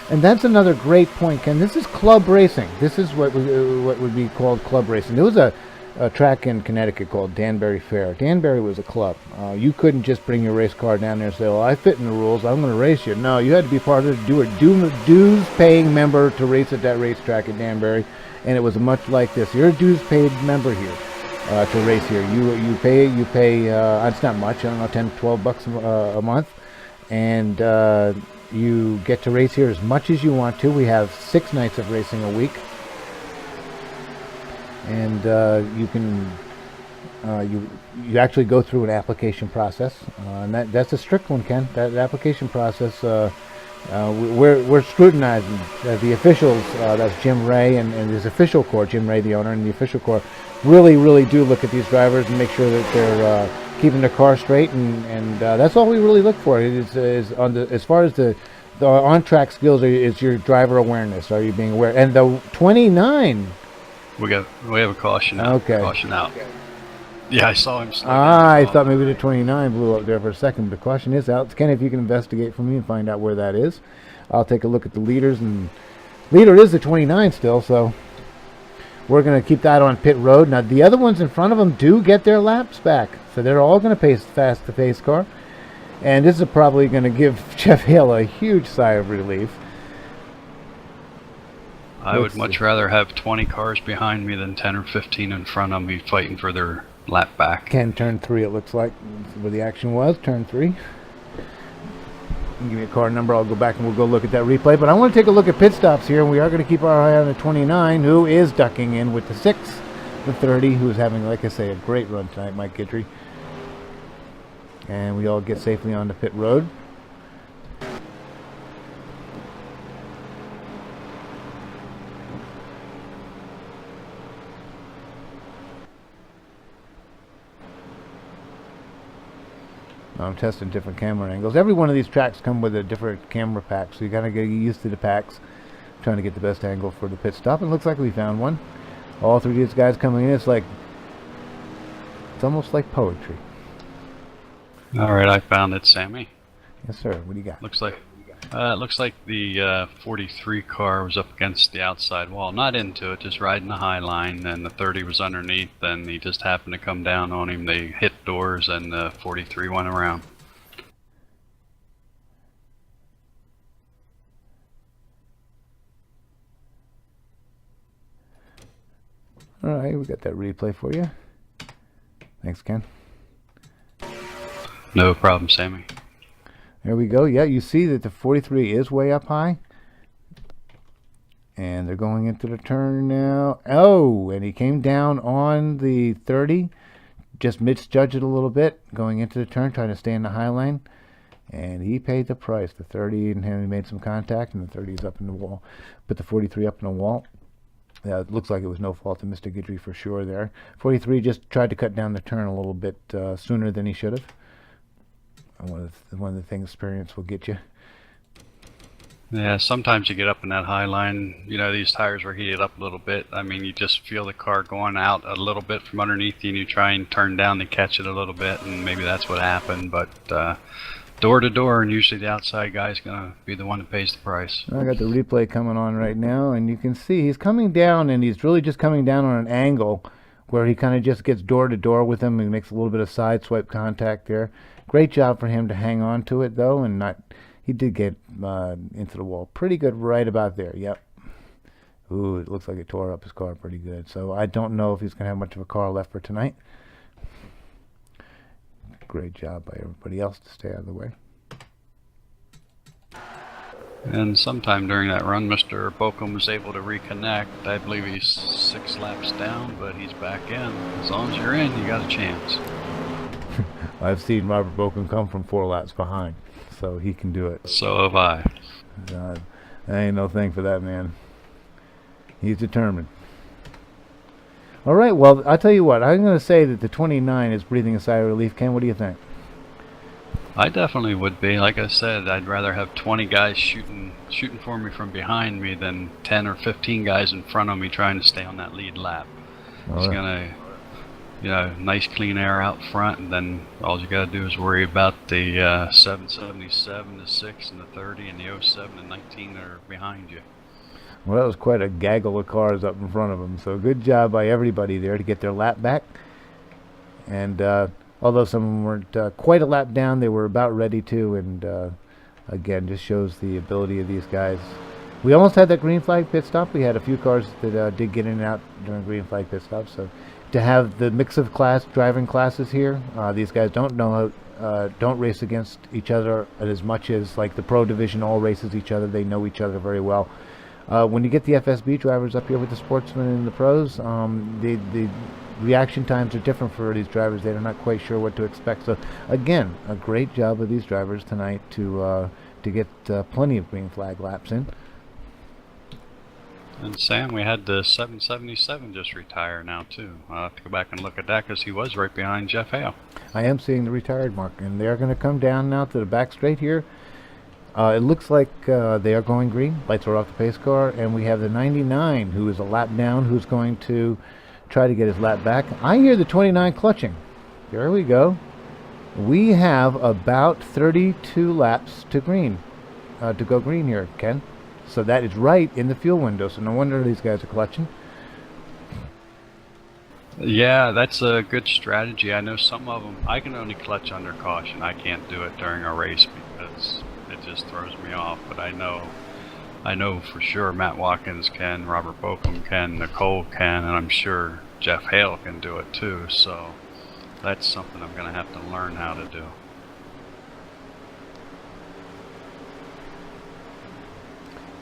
And that's another great point, Ken. This is club racing. This is what would be called club racing. There was a track in Connecticut called Danbury Fair. Danbury was a club. You couldn't just bring your race car down there and say, well, I fit in the rules, I'm going to race you. No, you had to be part of the dues-paying member to race at that racetrack at Danbury. And it was much like this. You're a dues-paid member here to race here. You pay. It's not much. I don't know, 10, 12 bucks a month, and you get to race here as much as you want to. We have 6 nights of racing a week, and you can you actually go through an application process, and that's a strict one, Ken. That application process. We're scrutinizing the officials. That's Jim Ray and his official corps. Jim Ray, the owner, and the official corps really do look at these drivers and make sure that they're keeping their car straight, and that's all we really look for. Is on the as far as the on-track skills is your driver awareness. Are you being aware? And the 29. We have a caution out. Okay. Caution out. Yeah, I saw him. I thought maybe the 29 blew up there for a second, but the caution is out. Ken, if you can investigate for me and find out where that is, I'll take a look at the leaders. And leader is the 29 still, so we're going to keep that on pit road. Now, the other ones in front of them do get their laps back, so they're all going to pace fast the pace car. And this is probably going to give Jeff Hale a huge sigh of relief. I would much rather have 20 cars behind me than 10 or 15 in front of me fighting for their lap back. Ken, turn 3, it looks like, where the action was. Turn 3. Give me a car number. I'll go back and we'll go look at that replay. But I want to take a look at pit stops here, and we are going to keep our eye on the 29, who is ducking in with the 6, the 30, who's having, like I say, a great run tonight, Mike Guidry. And we all get safely onto pit road. I'm testing different camera angles. Every one of these tracks come with a different camera pack, so you gotta get used to the packs. Trying to get the best angle for the pit stop. It looks like we found one. All 3 of these guys coming in. It's almost like poetry. All right, I found it, Sammy. Yes, sir. What do you got? It looks like the 43 car was up against the outside wall, not into it, just riding the high line, and the 30 was underneath, and he just happened to come down on him. They hit doors, and the 43 went around. All right, we got that replay for you. Thanks, Ken. No problem, Sammy. There we go. Yeah, you see that the 43 is way up high. And they're going into the turn now. Oh, and he came down on the 30. Just misjudged it a little bit. Going into the turn, trying to stay in the high lane. And he paid the price. The 30 and him, he made some contact, and the 30 is up in the wall. Put the 43 up in the wall. It looks like it was no fault of Mr. Guidry for sure there. 43 just tried to cut down the turn a little bit sooner than he should have. One of the things experience will get you. Yeah, sometimes you get up in that high line, you know, these tires were heated up a little bit. I mean, you just feel the car going out a little bit from underneath you, and you try and turn down to catch it a little bit, and maybe that's what happened. But door to door, and usually the outside guy's going to be the one that pays the price. I got the replay coming on right now, and you can see he's coming down, and he's really just coming down on an angle where he kind of just gets door to door with him and makes a little bit of side swipe contact there. Great job for him to hang on to it, though, and not... He did get into the wall pretty good right about there. Yep. Ooh, it looks like it tore up his car pretty good. So I don't know if he's going to have much of a car left for tonight. Great job by everybody else to stay out of the way. And sometime during that run, Mr. Bokum was able to reconnect. I believe he's 6 laps down, but he's back in. As long as you're in, you got a chance. I've seen Robert Bokum come from 4 laps behind, so he can do it. So have I. That ain't no thing for that man. He's determined. All right, well, I'll tell you what. I'm going to say that the 29 is breathing a sigh of relief. Ken, what do you think? I definitely would be. Like I said, I'd rather have 20 guys shooting for me from behind me than 10 or 15 guys in front of me trying to stay on that lead lap. It's going to... You know, nice clean air out front, and then all you got to do is worry about the 777, the 6, and the 30, and the 07 and 19 that are behind you. Well, that was quite a gaggle of cars up in front of them, so good job by everybody there to get their lap back. And although some of them weren't quite a lap down, they were about ready to, and again, just shows the ability of these guys. We almost had that green flag pit stop. We had a few cars that did get in and out during green flag pit stop, so... To have the mix of driving classes here, these guys don't race against each other as much as like the pro division all races each other. They know each other very well. When you get the FSB drivers up here with the sportsmen and the pros, the reaction times are different for these drivers. They're not quite sure what to expect. So again, a great job of these drivers tonight to get plenty of green flag laps in. And Sam, we had the 777 just retire now too. I'll have to go back and look at that because he was right behind Jeff Hale. I am seeing the retired mark, and they're going to come down now to the back straight here. It looks like they are going green. Lights are off the pace car, and we have the 99 who is a lap down, who's going to try to get his lap back. I hear the 29 clutching. There we go. We have about 32 laps to green, to go green here, Ken. So that is right in the fuel window, so no wonder these guys are clutching. Yeah, that's a good strategy. I know some of them, I can only clutch under caution. I can't do it during a race because it just throws me off. But I know for sure Matt Watkins can, Robert Bokum can, Nicole can, and I'm sure Jeff Hale can do it too. So that's something I'm going to have to learn how to do.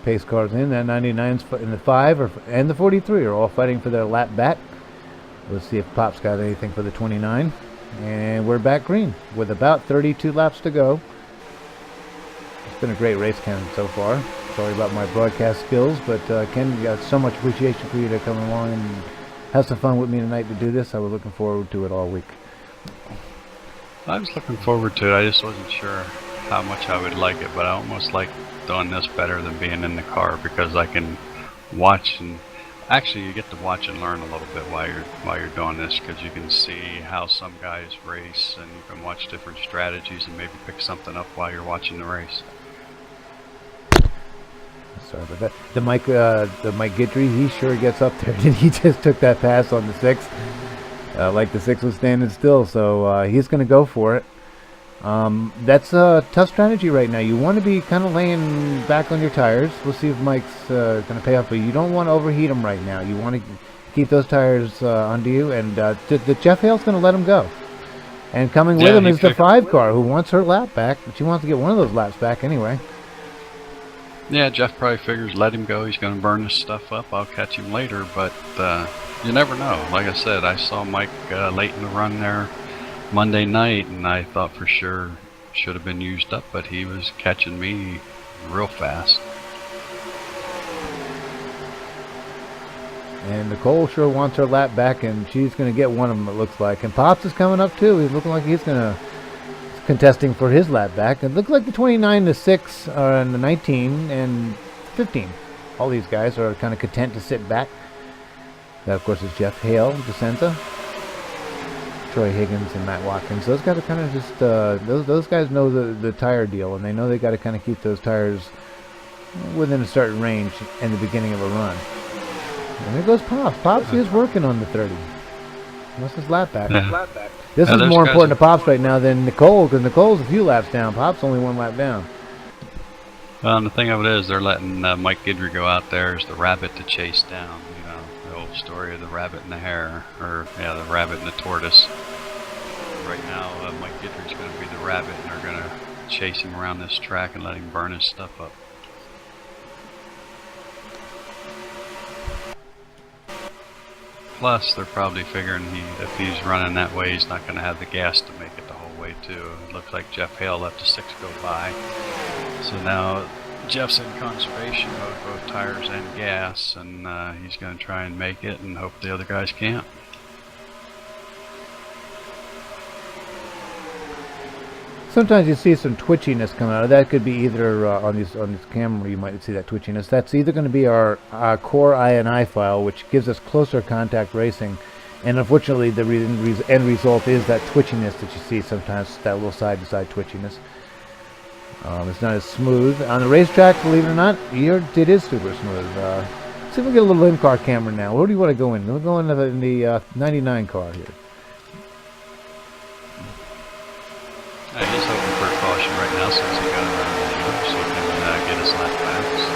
Pace cars in, that 99's in the 5 and the 43 are all fighting for their lap back. Let's see if Pop's got anything for the 29. And we're back green with about 32 laps to go. It's been a great race, Ken, so far. Sorry about my broadcast skills, but Ken, got so much appreciation for you to come along and have some fun with me tonight to do this. I was looking forward to it all week. I was looking forward to it. I just wasn't sure how much I would like it, but I almost like doing this better than being in the car because I can watch, and actually you get to watch and learn a little bit while you're doing this because you can see how some guys race and you can watch different strategies and maybe pick something up while you're watching the race. Sorry about that. The Mike Guidry, he sure gets up there. He just took that pass on the 6, like the 6 was standing still, so he's going to go for it. That's a tough strategy right now. You want to be kind of laying back on your tires. We'll see if Mike's going to pay off, but you don't want to overheat them right now. You want to keep those tires under you, and the Jeff Hale's going to let him go. And coming with him is the 5 car, who wants her lap back. She wants to get one of those laps back anyway. Yeah, Jeff probably figures let him go. He's going to burn his stuff up. I'll catch him later, but you never know. Like I said, I saw Mike late in the run there Monday night, and I thought for sure should have been used up, but he was catching me real fast. And Nicole sure wants her lap back, and she's going to get one of them, it looks like. And Pops is coming up, too. He's looking like he's going to contesting for his lap back. It looked like the 29, the 6, and the 19, and 15. All these guys are kind of content to sit back. That, of course, is Jeff Hale, DeSenza, Troy Higgins, and Matt Watkins. Those guys are kind of just, those guys know the tire deal, and they know they got to kind of keep those tires within a certain range in the beginning of a run. And there goes Pops. Pops is working on the 30. What's his lap back? Yeah. This is more important to Pops right now than Nicole, because Nicole's a few laps down. Pops only 1 lap down. Well, and the thing of it is, they're letting Mike Guidry go out there as the rabbit to chase down. You know, the old story of the rabbit and the hare, or yeah, the rabbit and the tortoise. Right now, Mike Guidry's going to be the rabbit, and they're going to chase him around this track and let him burn his stuff up. Plus, they're probably figuring if he's running that way, he's not going to have the gas to make it the whole way, too. It looks like Jeff Hale let the 6 go by. So now Jeff's in conservation mode, both tires and gas, and he's going to try and make it and hope the other guys can't. Sometimes you see some twitchiness coming out. That could be either on this camera. You might see that twitchiness. That's either going to be our core INI file, which gives us closer contact racing, and unfortunately, the end result is that twitchiness that you see sometimes. That little side-to-side twitchiness. It's not as smooth on the racetrack. Believe it or not, it is super smooth. See if we get a little in-car camera now. Where do you want to go in? We'll go in the 99 car here. He's hoping for a caution right now since he got around the leader, so he can get his lap back. So.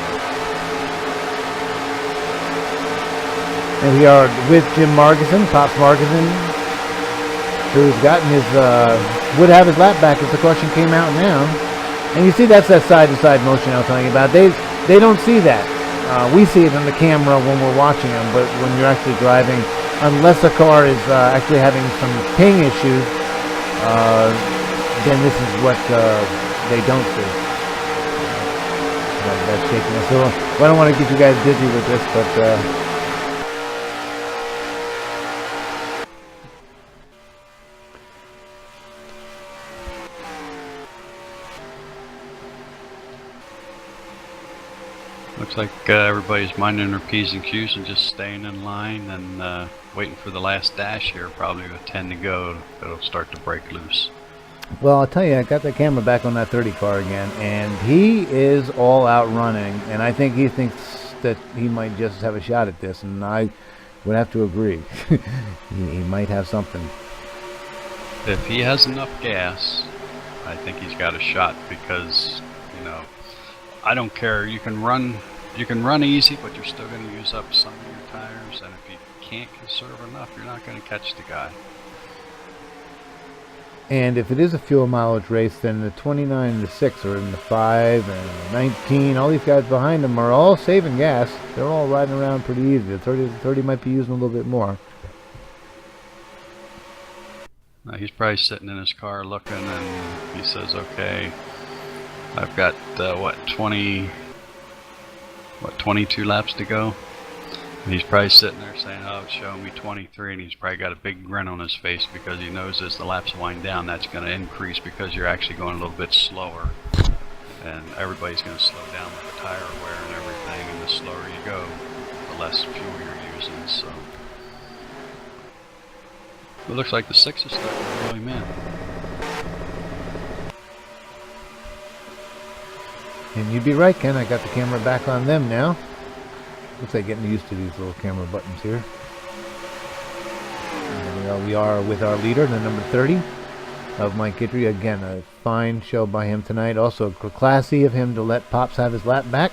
And we are with Jim Margison, Pops Margison, who's gotten his, would have his lap back as the caution came out now. And you see that's that side-to-side motion I was telling you about. They don't see that. We see it on the camera when we're watching them, but when you're actually driving, unless a car is actually having some ping issues, then this is what they don't see. That's shaking us. So I don't want to get you guys dizzy with this, but looks like everybody's minding their P's and Q's and just staying in line and waiting for the last dash here, probably with 10 to go. It'll start to break loose. Well, I'll tell you, I got the camera back on that 30 car again, and he is all out running, and I think he thinks that he might just have a shot at this, and I would have to agree. he might have something. If he has enough gas, I think he's got a shot because, you know, I don't care. You can run easy, but you're still going to use up some of your tires, and if you can't conserve enough, you're not going to catch the guy. And if it is a fuel mileage race, then the 29 and the 6 are in the 5 and the 19. All these guys behind them are all saving gas. They're all riding around pretty easy. The 30 might be using a little bit more. He's probably sitting in his car looking, and he says, okay, I've got, 22 laps to go? And he's probably sitting there saying, oh, it's showing me 23, and he's probably got a big grin on his face because he knows as the laps wind down, that's going to increase because you're actually going a little bit slower. And everybody's going to slow down with the tire wear and everything, and the slower you go, the less fuel you're using, so. It looks like the 6 is starting to reel him in. And you'd be right, Ken. I got the camera back on them now. Looks like getting used to these little camera buttons here. And we are with our leader, the number 30 of Mike Guidry. Again, a fine show by him tonight. Also classy of him to let Pops have his lap back.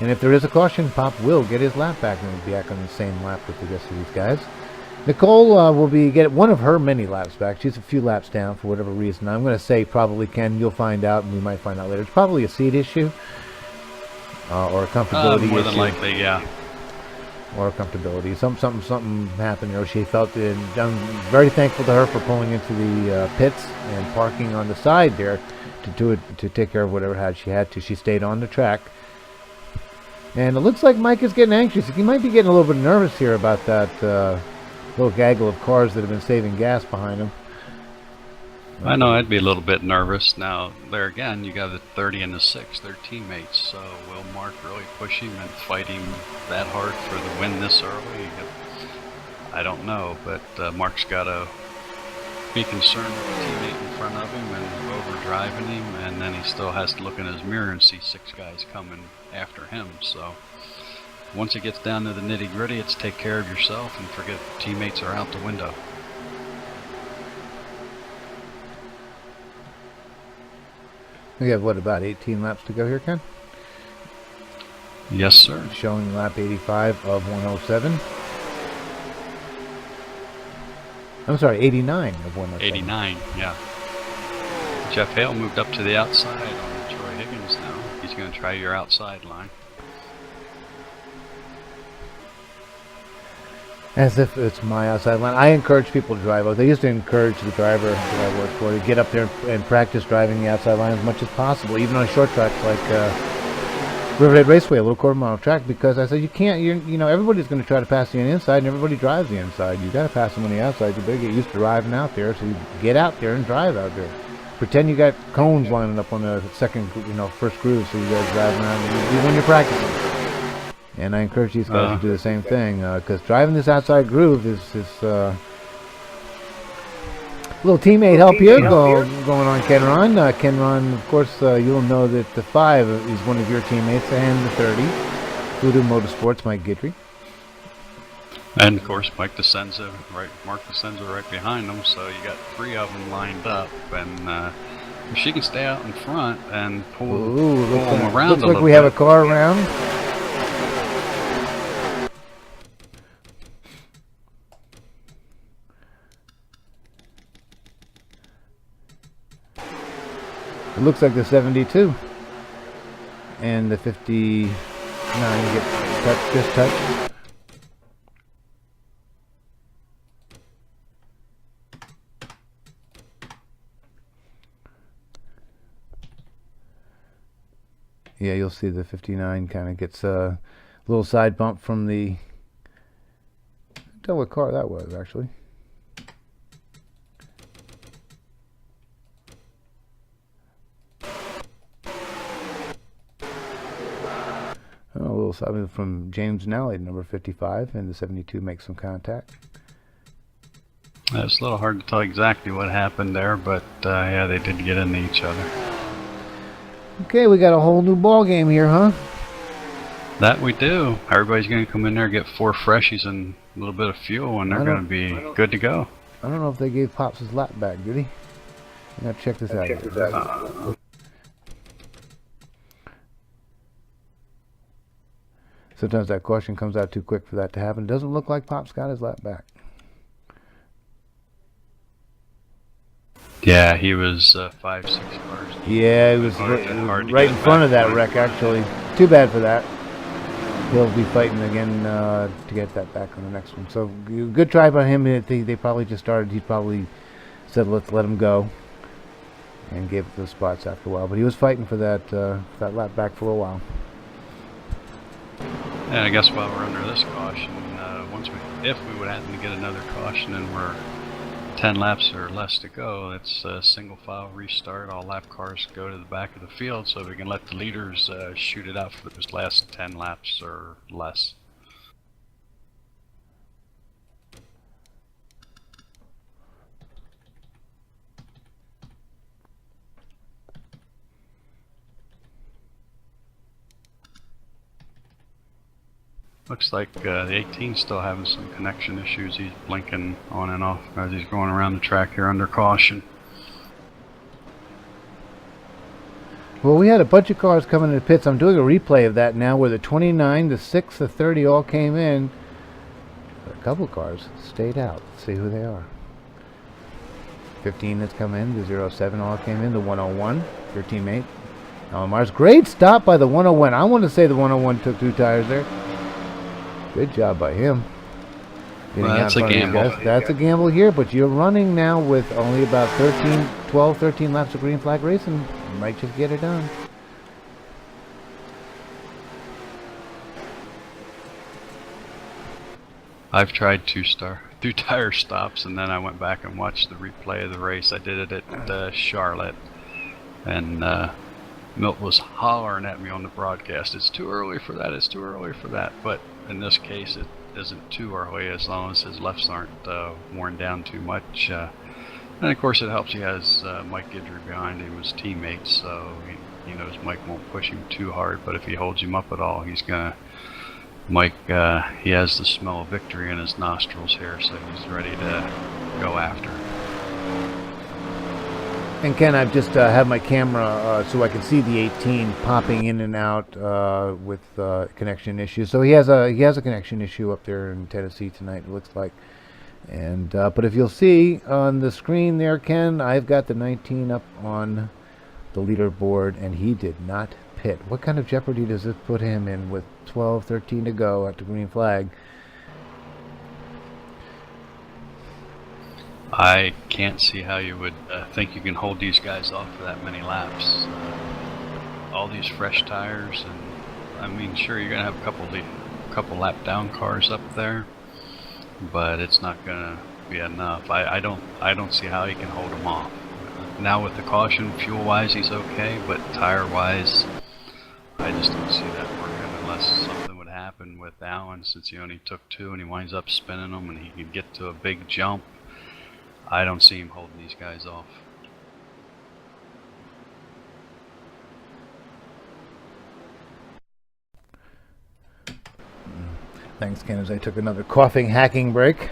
And if there is a caution, Pop will get his lap back and will be back on the same lap with the rest of these guys. Nicole will be get one of her many laps back. She's a few laps down for whatever reason. I'm going to say probably, Ken, you'll find out, and we might find out later. It's probably a seat issue or a comfortability more issue. than likely, yeah. Or comfortability. Something happened there. She felt it. I'm very thankful to her for pulling into the pits and parking on the side there to take care of whatever she had to. She stayed on the track. And it looks like Mike is getting anxious. He might be getting a little bit nervous here about that little gaggle of cars that have been saving gas behind him. I know I'd be a little bit nervous. Now, there again, you got the 30 and the 6. They're teammates, so will Mark really push him and fight him that hard for the win this early? I don't know, but Mark's got to be concerned with the teammate in front of him and over-driving him, and then he still has to look in his mirror and see 6 guys coming after him. So once it gets down to the nitty-gritty, it's take care of yourself and forget teammates are out the window. We have, what, about 18 laps to go here, Ken? Yes, sir. Showing lap 85 of 107. I'm sorry, 89 of 107. 89, yeah. Jeff Hale moved up to the outside on Troy Higgins now. He's going to try your outside line. As if it's my outside line. I encourage people to drive out. They used to encourage the driver that I work for to get up there and practice driving the outside line as much as possible, even on short tracks like Riverhead Raceway, a little quarter-mile track, because I said you can't. You know, everybody's going to try to pass you on the inside, and everybody drives the inside. You got to pass them on the outside. You better get used to driving out there, so you get out there and drive out there. Pretend you got cones lining up on the second, first groove, so you guys drive around even when you're practicing. And I encourage these guys to do the same thing, because driving this outside groove is little teammate help here going on, Ken Rahn. Ken Rahn, of course, you'll know that the 5 is one of your teammates, and the 30, Voodoo Motorsports, Mike Guidry. And, of course, Mark DeCenza right behind them, so you got 3 of them lined up, and if she can stay out in front and pull them around looks like we have a car around. It looks like the 72 and the 59 get just touched. Yeah, you'll see the 59 kind of gets a little side bump from the. I can't tell what car that was actually. A little side from James Nally, number 55, and the 72 makes some contact. It's a little hard to tell exactly what happened there, but yeah, they did get into each other. Okay, we got a whole new ball game here, huh? That we do. Everybody's going to come in there, get 4 freshies and a little bit of fuel, and they're going to be good to go. I don't know if they gave Pops his lap back, did he? I gotta check this out. Sometimes that caution comes out too quick for that to happen. It doesn't look like Pops got his lap back. Yeah, he was 5, 6 cars. Yeah, he was right in front of that wreck, actually. Too bad for that. He'll be fighting again to get that back on the next one. So, good try by him. They probably just started. He probably said, let's let him go. And gave it those spots after a while. But he was fighting for that lap back for a while. And I guess while we're under this caution, if we would happen to get another caution and we're 10 laps or less to go, it's a single file restart. All lap cars go to the back of the field so we can let the leaders shoot it out for those last 10 laps or less. Looks like the 18's still having some connection issues. He's blinking on and off as he's going around the track here under caution. Well, we had a bunch of cars coming in the pits. I'm doing a replay of that now where the 29, the 6, the 30 all came in. But a couple cars stayed out. Let's see who they are. 15 that's come in. The 07 all came in. The 101, your teammate. Alan Myers. Great stop by the 101. I want to say the 101 took 2 tires there. Good job by him. Well, that's a gamble. That's a gamble here, but you're running now with only about 12, 13 laps of green flag racing. You might just get it done. I've tried 2 tire stops, and then I went back and watched the replay of the race. I did it at Charlotte, and Milt was hollering at me on the broadcast. It's too early for that. It's too early for that. But in this case, it isn't too early as long as his lefts aren't worn down too much. And of course, it helps he has Mike Guidry behind him, his teammates, so he knows Mike won't push him too hard. But if he holds him up at all, he's gonna. Mike, he has the smell of victory in his nostrils here, so he's ready to go after. And Ken, I've just had my camera so I can see the 18 popping in and out with connection issues. So he has a connection issue up there in Tennessee tonight, it looks like. And but if you'll see on the screen there, Ken, I've got the 19 up on the leaderboard, and he did not pit. What kind of jeopardy does this put him in with 12, 13 to go at the green flag? I can't see how you would think you can hold these guys off for that many laps. All these fresh tires, and I mean, sure, you're gonna have a couple lap down cars up there, but it's not gonna be enough. I don't see how he can hold them off. Now with the caution, fuel-wise, he's okay, but tire-wise, I just don't see that working unless something would happen with Allen, since he only took 2 and he winds up spinning them and he can get to a big jump. I don't see him holding these guys off. Thanks, Ken, as I took another coughing, hacking break.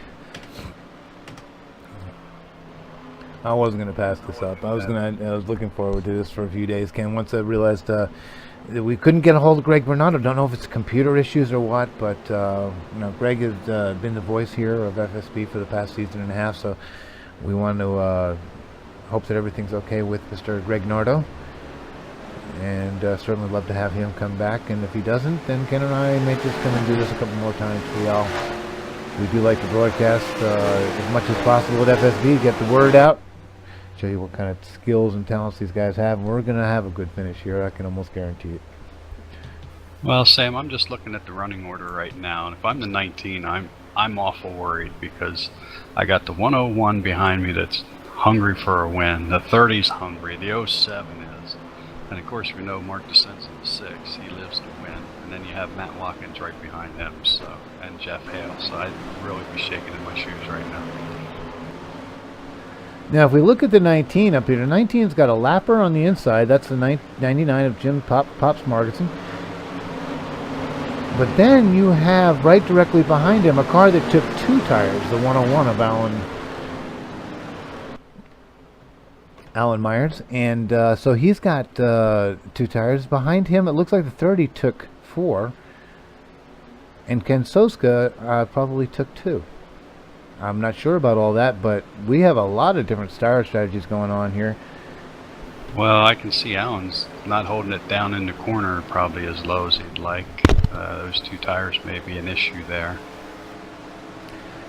I wasn't going to pass this up. I was looking forward to this for a few days, Ken. Once I realized that we couldn't get a hold of Greg Bernardo. Don't know if it's computer issues or what, but you know, Greg has been the voice here of FSB for the past season and a half, so we want to hope that everything's okay with Mr. Greg Nardo, and certainly love to have him come back. And if he doesn't, then Ken and I may just come and do this a couple more times for y'all. We do like to broadcast as much as possible at FSB, get the word out, show you what kind of skills and talents these guys have, and we're going to have a good finish here. I can almost guarantee it. Well, Sam, I'm just looking at the running order right now, and if I'm the 19, I'm awful worried, because I got the 101 behind me that's hungry for a win. The 30's hungry. The 07 is. And of course, we know Mark DeSenza the 6. He lives to win. And then you have Matt Watkins right behind him, so, and Jeff Hale. So I'd really be shaking in my shoes right now. Now, if we look at the 19 up here, the 19's got a lapper on the inside. That's the 99 of Jim Pops Margetson. But then you have right directly behind him a car that took 2 tires, the 101 of Alan Myers. And so he's got 2 tires. Behind him, it looks like the 30 took 4. And Ken Soska probably took 2. I'm not sure about all that, but we have a lot of different tire strategies going on here. Well, I can see Allen's not holding it down in the corner probably as low as he'd like. Those 2 tires may be an issue there.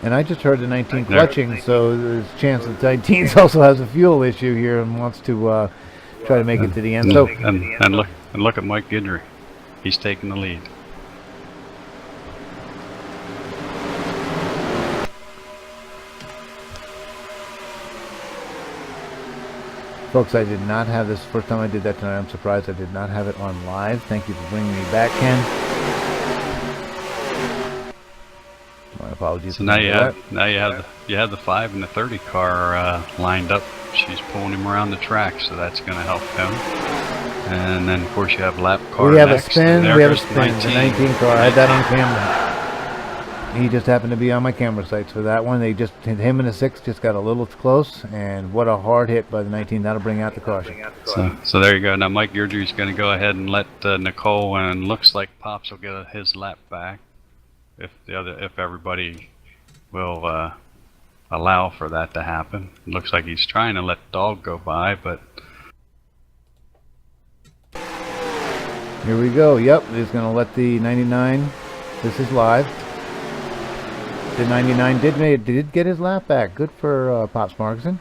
And I just heard the 19 clutching, so there's a chance that the 19 also has a fuel issue here and wants to try to make it to the end. So and look at Mike Guidry. He's taking the lead. Folks, I did not have this. First time I did that tonight. I'm surprised I did not have it on live. Thank you for bringing me back, Ken. My apologies. So now you have the 5 and the 30 car lined up. She's pulling him around the track, so that's going to help him. And then of course you have lap car. We have next, a spin. We have a spin. The 19 car. I had that on camera. He just happened to be on my camera sites for that one. They just, him and the 6 just got a little close, and what a hard hit by the 19. That'll bring out the caution. So there you go. Now Mike Guidry's going to go ahead and let Nicole, and looks like Pops will get his lap back if everybody will allow for that to happen. It looks like he's trying to let the dog go by, but Here we go. Yep, he's going to let the 99. This is live. The 99 did get his lap back. Good for Pops Markson.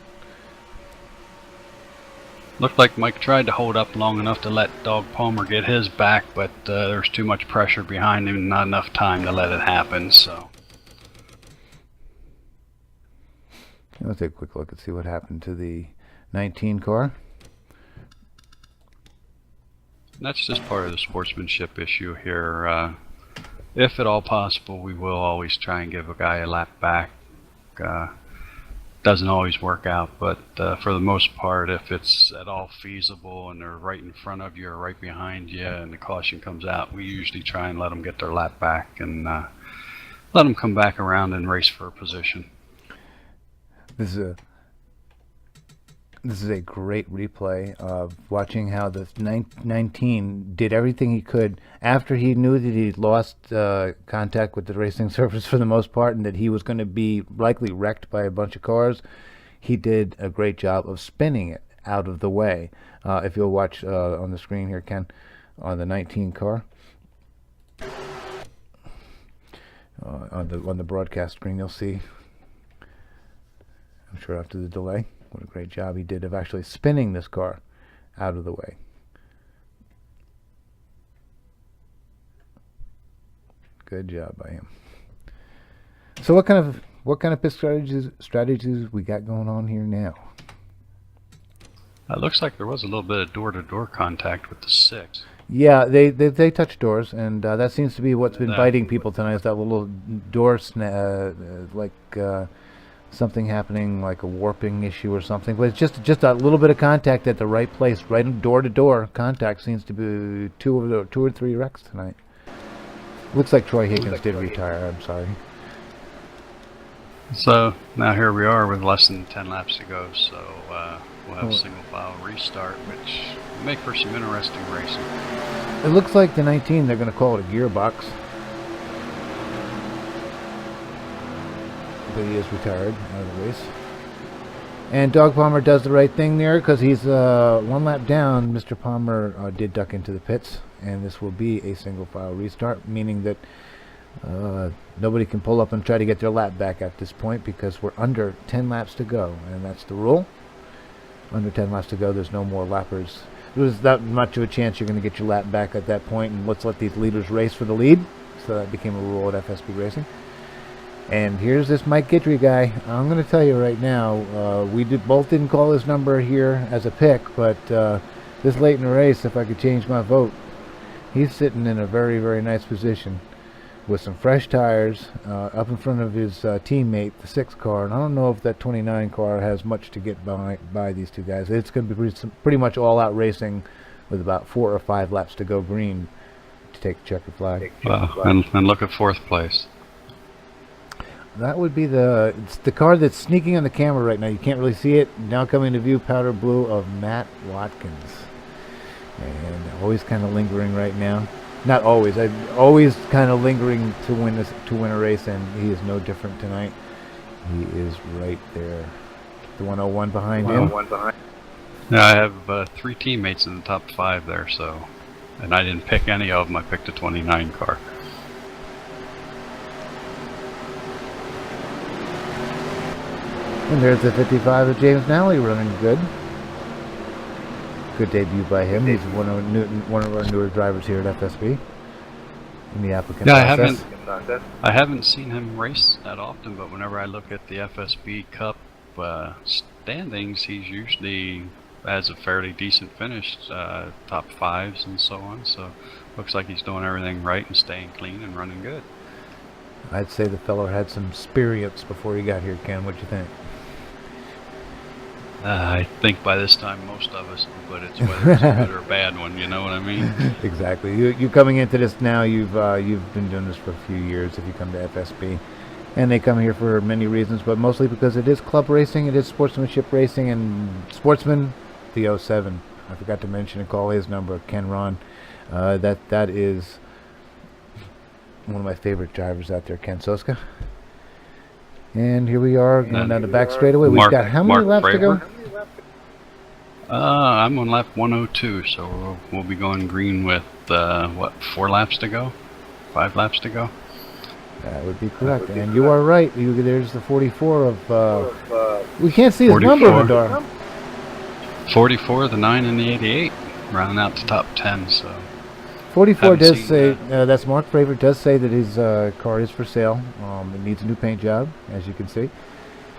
looked like Mike tried to hold up long enough to let Dog Palmer get his back, but there was too much pressure behind him and not enough time to let it happen. So Let's take a quick look and see what happened to the 19 car. that's just part of the sportsmanship issue here. If at all possible, we will always try and give a guy a lap back. Doesn't always work out, but for the most part, if it's at all feasible and they're right in front of you or right behind you and the caution comes out, we usually try and let them get their lap back and let them come back around and race for a position. This is a great replay of watching how the 19 did everything he could after he knew that he'd lost contact with the racing surface for the most part and that he was going to be likely wrecked by a bunch of cars. He did a great job of spinning it out of the way. If you'll watch on the screen here, Ken, on the 19 car, on the broadcast screen, you'll see, I'm sure after the delay, what a great job he did of actually spinning this car out of the way. Good job by him. So what kind of pit strategies we got going on here now? It looks like there was a little bit of door-to-door contact with the 6. Yeah, they touch doors, and that seems to be what's been biting people tonight. Is that little door something happening, like a warping issue or something. But it's just a little bit of contact at the right place, right door-to-door contact. Seems to be two or three wrecks tonight. Looks like Troy Higgins did retire. I'm sorry. So now here we are with less than 10 laps to go. So we'll have a single file restart, which will make for some interesting racing. It looks like the 19. They're going to call it a gearbox. But he is retired out of the race. And Dog Palmer does the right thing there because he's one lap down. Mr. Palmer did duck into the pits, and this will be a single file restart, meaning that nobody can pull up and try to get their lap back at this point because we're under 10 laps to go, and that's the rule. Under 10 laps to go, there's no more lappers. There's not much of a chance you're going to get your lap back at that point, and let's let these leaders race for the lead. So that became a rule at FSB Racing. And here's this Mike Guidry guy. I'm going to tell you right now, we both didn't call his number here as a pick, but this late in the race, if I could change my vote, he's sitting in a very, very nice position with some fresh tires up in front of his teammate, the 6 car. And I don't know if that 29 car has much to get by these two guys. It's going to be pretty much all-out racing with about 4 or 5 laps to go green to take the checkered flag. And look at 4th place. That would be it's the car that's sneaking on the camera right now. You can't really see it. Now coming to view, powder blue of Matt Watkins. And always kind of lingering right now. Not always. Always kind of lingering to win a race, and he is no different tonight. He is right there. The 101 behind him. Yeah, I have 3 teammates in the top 5 there, so, and I didn't pick any of them. I picked a 29 car. And there's the 55 of James Nally running good. Good debut by him. He's one of our newer drivers here at FSB in the applicant process. I haven't seen him race that often, but whenever I look at the FSB Cup standings, he's usually has a fairly decent finish, top 5s and so on. So looks like he's doing everything right and staying clean and running good. I'd say the fellow had some experience before he got here, Ken. What'd you think? I think by this time most of us do, but it's whether it's a good or a bad one, you know what I mean? Exactly. You coming into this now, you've been doing this for a few years if you come to FSB. And they come here for many reasons, but mostly because it is club racing, it is sportsmanship racing, and Sportsman, the 07. I forgot to mention and call his number, Ken Rahn. That is one of my favorite drivers out there, Ken Soska. And here we are going Then down the back straightaway. We've got how many laps to go? I'm on lap 102, so we'll be going green with, what, 4 laps to go? 5 laps to go? That would be correct. And you are right. There's the 44 of... we can't see his number in the dark. 44, the 9, and the 88. Rounding out the top 10, so... 44 does say, that's Mark Fravor, does say that his car is for sale. It needs a new paint job, as you can see.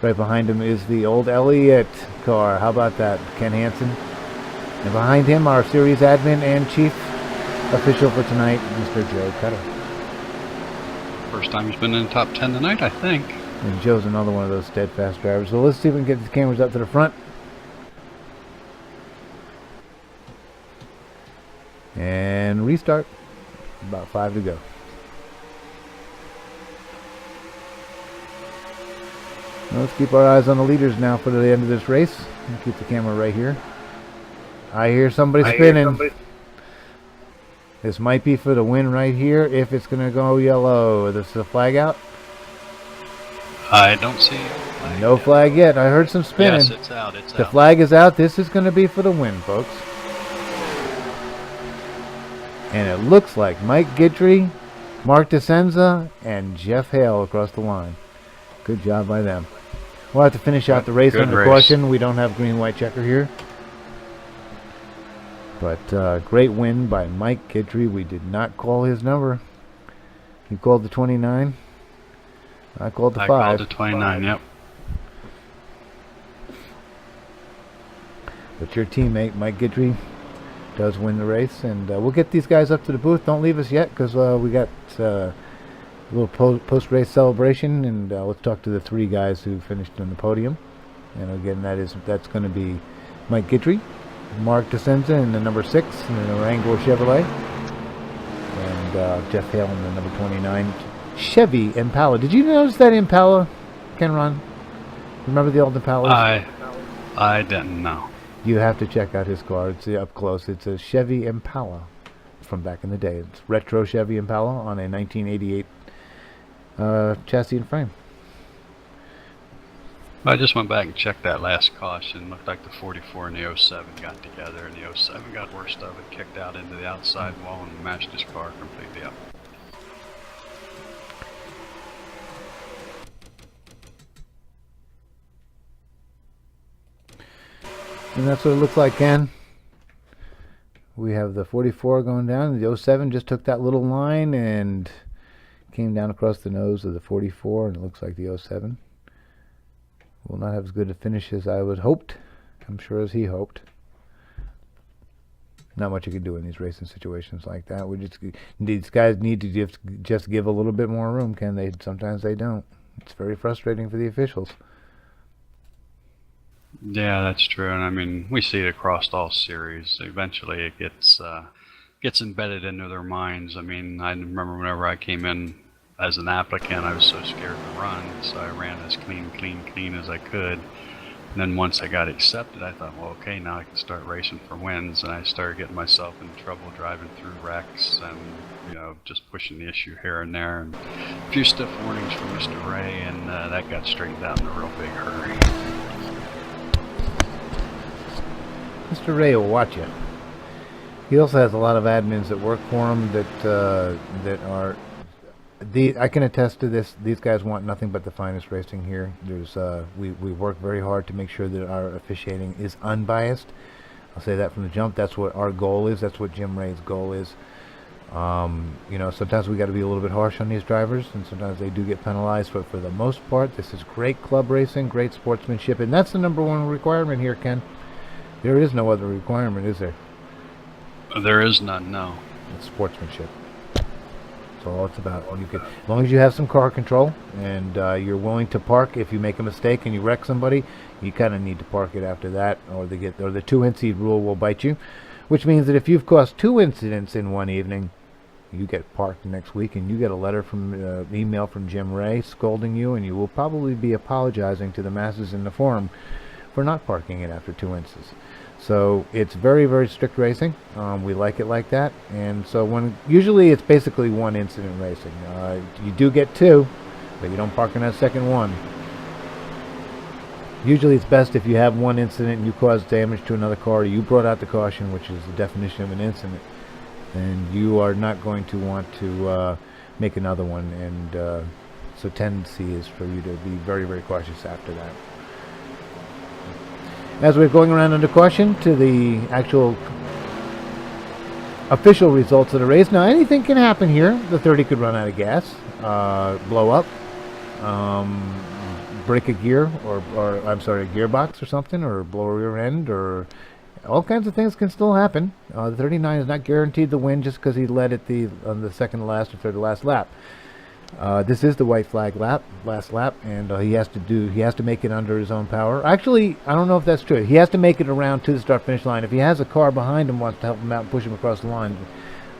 Right behind him is the old Elliott car. How about that? Ken Hansen. And behind him, our series admin and chief official for tonight, Mr. Joe Cutter. First time he's been in the top 10 tonight, I think. And Joe's another one of those steadfast drivers. So let's see if we can get the cameras up to the front. And restart. About 5 to go. Well, let's keep our eyes on the leaders now for the end of this race. I'll keep the camera right here. I hear somebody spinning. This might be for the win right here if it's going to go yellow. This is the flag out? I don't see a flag no yet. Flag yet. I heard some spinning. Yes, it's out. It's the out. flag is out. This is going to be for the win, folks. And it looks like Mike Guidry, Mark DeSenza, and Jeff Hale across the line. Good job by them. We'll have to finish out the race under caution. We don't have green-white checker here. But great win by Mike Guidry. We did not call his number. He called the 29. I called the 5. I called the 29, yep. But your teammate, Mike Guidry, does win the race. And we'll get these guys up to the booth. Don't leave us yet because we got a little post-race celebration. And let's talk to the 3 guys who finished on the podium. And again, that's going to be Mike Guidry, Mark DeSenza in the number 6 in the Wrangler Chevrolet, and Jeff Hale in the number 29 Chevy Impala. Did you notice that Impala, Ken Rahn? Remember the old Impalas? I didn't know. You have to check out his car. It's up close. It's a Chevy Impala from back in the day. It's retro Chevy Impala on a 1988 chassis and frame. I just went back and checked that last caution. Looked like the 44 and the 07 got together, and the 07 got worst of it, kicked out into the outside wall and mashed his car completely up. And that's what it looks like, Ken. We have the 44 going down. The 07 just took that little line and came down across the nose of the 44, and it looks like the 07 will not have as good a finish as I would hoped. I'm sure as he hoped. Not much you can do in these racing situations like that. These guys need to just give a little bit more room, Ken. Sometimes they don't. It's very frustrating for the officials. Yeah, that's true, and I mean we see it across all series. Eventually, it gets embedded into their minds. I mean, I remember whenever I came in as an applicant, I was so scared to run, so I ran as clean as I could. And then once I got accepted, I thought, well, okay, now I can start racing for wins. And I started getting myself in trouble driving through wrecks and, just pushing the issue here and there. And a few stiff warnings from Mr. Ray, and that got straightened out in a real big hurry. Mr. Ray will watch you. He also has a lot of admins that work for him that are... I can attest to this. These guys want nothing but the finest racing here. We work very hard to make sure that our officiating is unbiased. I'll say that from the jump. That's what our goal is. That's what Jim Ray's goal is. Sometimes we got to be a little bit harsh on these drivers, and sometimes they do get penalized. But for the most part, this is great club racing, great sportsmanship, and that's the number one requirement here, Ken. There is no other requirement, is there? There is none, no. It's sportsmanship. That's all it's about. As long as you have some car control and you're willing to park if you make a mistake and you wreck somebody, you kind of need to park it after that, or the 2 incident rule will bite you, which means that if you've caused 2 incidents in one evening, you get parked next week, and you get a letter from email from Jim Ray scolding you, and you will probably be apologizing to the masses in the forum for not parking it after 2 incidents. So it's very, very strict racing. We like it like that. And so usually it's basically 1 incident racing. You do get 2, but you don't park in that second one. Usually it's best if you have one incident and you cause damage to another car, or you brought out the caution, which is the definition of an incident, then you are not going to want to make another one, and so tendency is for you to be very, very cautious after that. As we're going around under caution to the actual official results of the race, now anything can happen here. The 30 could run out of gas, blow up, break a gear, or I'm sorry, a gearbox or something, or blow a rear end, or all kinds of things can still happen. The 39 is not guaranteed the win just because he led at on the second to last or third to last lap. This is the white flag last lap, and he has to make it under his own power. Actually, I don't know if that's true. He has to make it around to the start finish line. If he has a car behind him wants to help him out and push him across the line,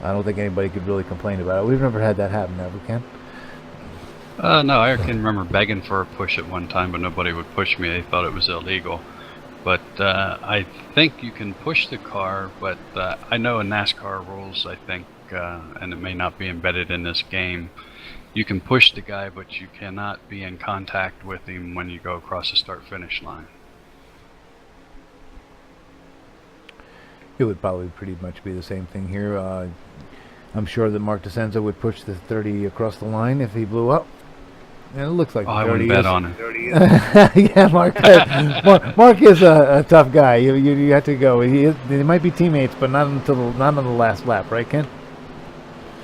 I don't think anybody could really complain about it. We've never had that happen, have we, Ken? No, I can remember begging for a push at one time, but nobody would push me. They thought it was illegal. But I think you can push the car, but I know in NASCAR rules, I think, and it may not be embedded in this game, you can push the guy, but you cannot be in contact with him when you go across the start-finish line. It would probably pretty much be the same thing here. I'm sure that Mark DeCenza would push the 30 across the line if he blew up. And it looks like the 30 I wouldn't bet on it. Yeah, Mark is a tough guy. You have to go. They might be teammates, but not on the last lap, right, Ken?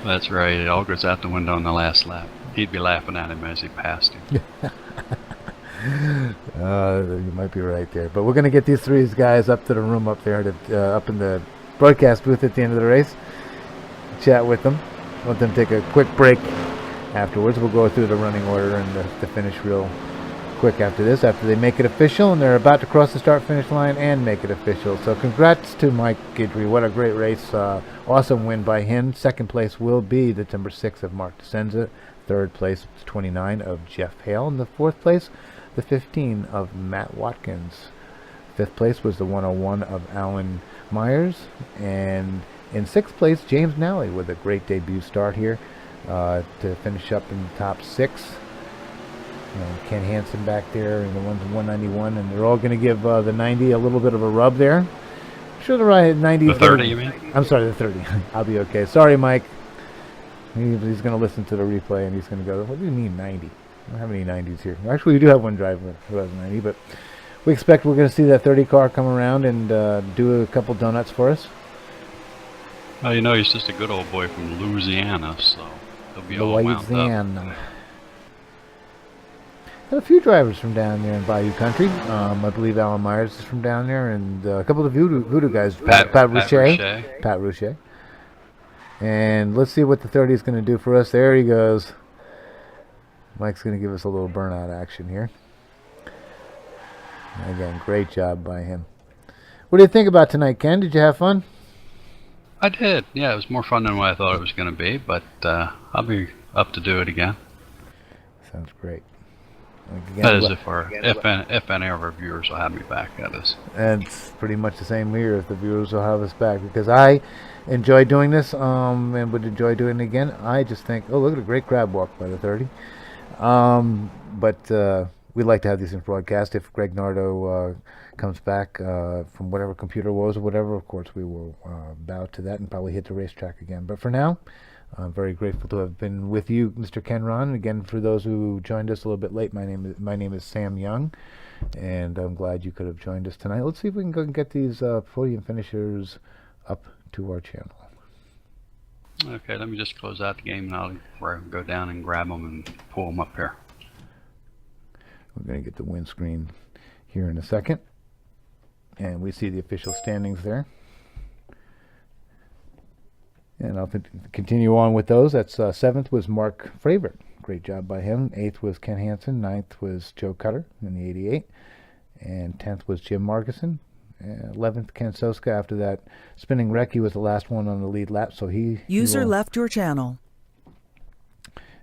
That's right. It all goes out the window on the last lap. He'd be laughing at him as he passed him. You might be right there. But we're going to get these three guys up to the room up there, up in the broadcast booth at the end of the race. Chat with them. Let them take a quick break afterwards. We'll go through the running order and the finish real quick after this, after they make it official, and they're about to cross the start-finish line and make it official. So congrats to Mike Guidry. What a great race. Awesome win by him. Second place will be the number 6 of Mark DeCenza. Third place, 29 of Jeff Hale. And the fourth place, the 15 of Matt Watkins. Fifth place was the 101 of Alan Myers. And in sixth place, James Nally with a great debut start here to finish up in the top 6. Ken Hansen back there and the ones in 191, and they're all going to give the 90 a little bit of a rub there. I'm sure the right 90. The 30, you mean? I'm sorry, the 30. I'll be okay. Sorry, Mike. He's going to listen to the replay and he's going to go, what do you mean 90? I don't have any 90s here. Actually, we do have one driver who has 90, but we expect we're going to see that 30 car come around and do a couple donuts for us. Well, he's just a good old boy from Louisiana, so he'll be all wound up. Got a few drivers from down there in Bayou Country. I believe Alan Myers is from down there, and a couple of Voodoo guys. Pat Rouchet. And let's see what the 30 is going to do for us. There he goes. Mike's going to give us a little burnout action here. And again, great job by him. What do you think about tonight, Ken? Did you have fun? I did. Yeah, it was more fun than what I thought it was going to be, but I'll be up to do it again. Sounds great. That is if any of our viewers will have me back, that is. And it's pretty much the same here if the viewers will have us back, because I enjoy doing this and would enjoy doing it again. I just think, oh, look at a great crab walk by the 30. But we'd like to have these in broadcast. If Greg Nardo comes back from whatever computer woes or whatever, of course we will bow to that and probably hit the racetrack again. But for now, I'm very grateful to have been with you, Mr. Ken Rahn. Again, for those who joined us a little bit late, my name is Sam Young, and I'm glad you could have joined us tonight. Let's see if we can go and get these podium finishers up to our channel. Okay, let me just close out the game, and I'll go down and grab them and pull them up here. We're going to get the windscreen here in a second, and we see the official standings there. And I'll continue on with those. That's 7th was Mark Fravert. Great job by him. 8th was Ken Hansen. 9th was Joe Cutter in the 88. And 10th was Jim Margison. 11th, Ken Soska. After that spinning wreck, he was the last one on the lead lap. So User left your channel.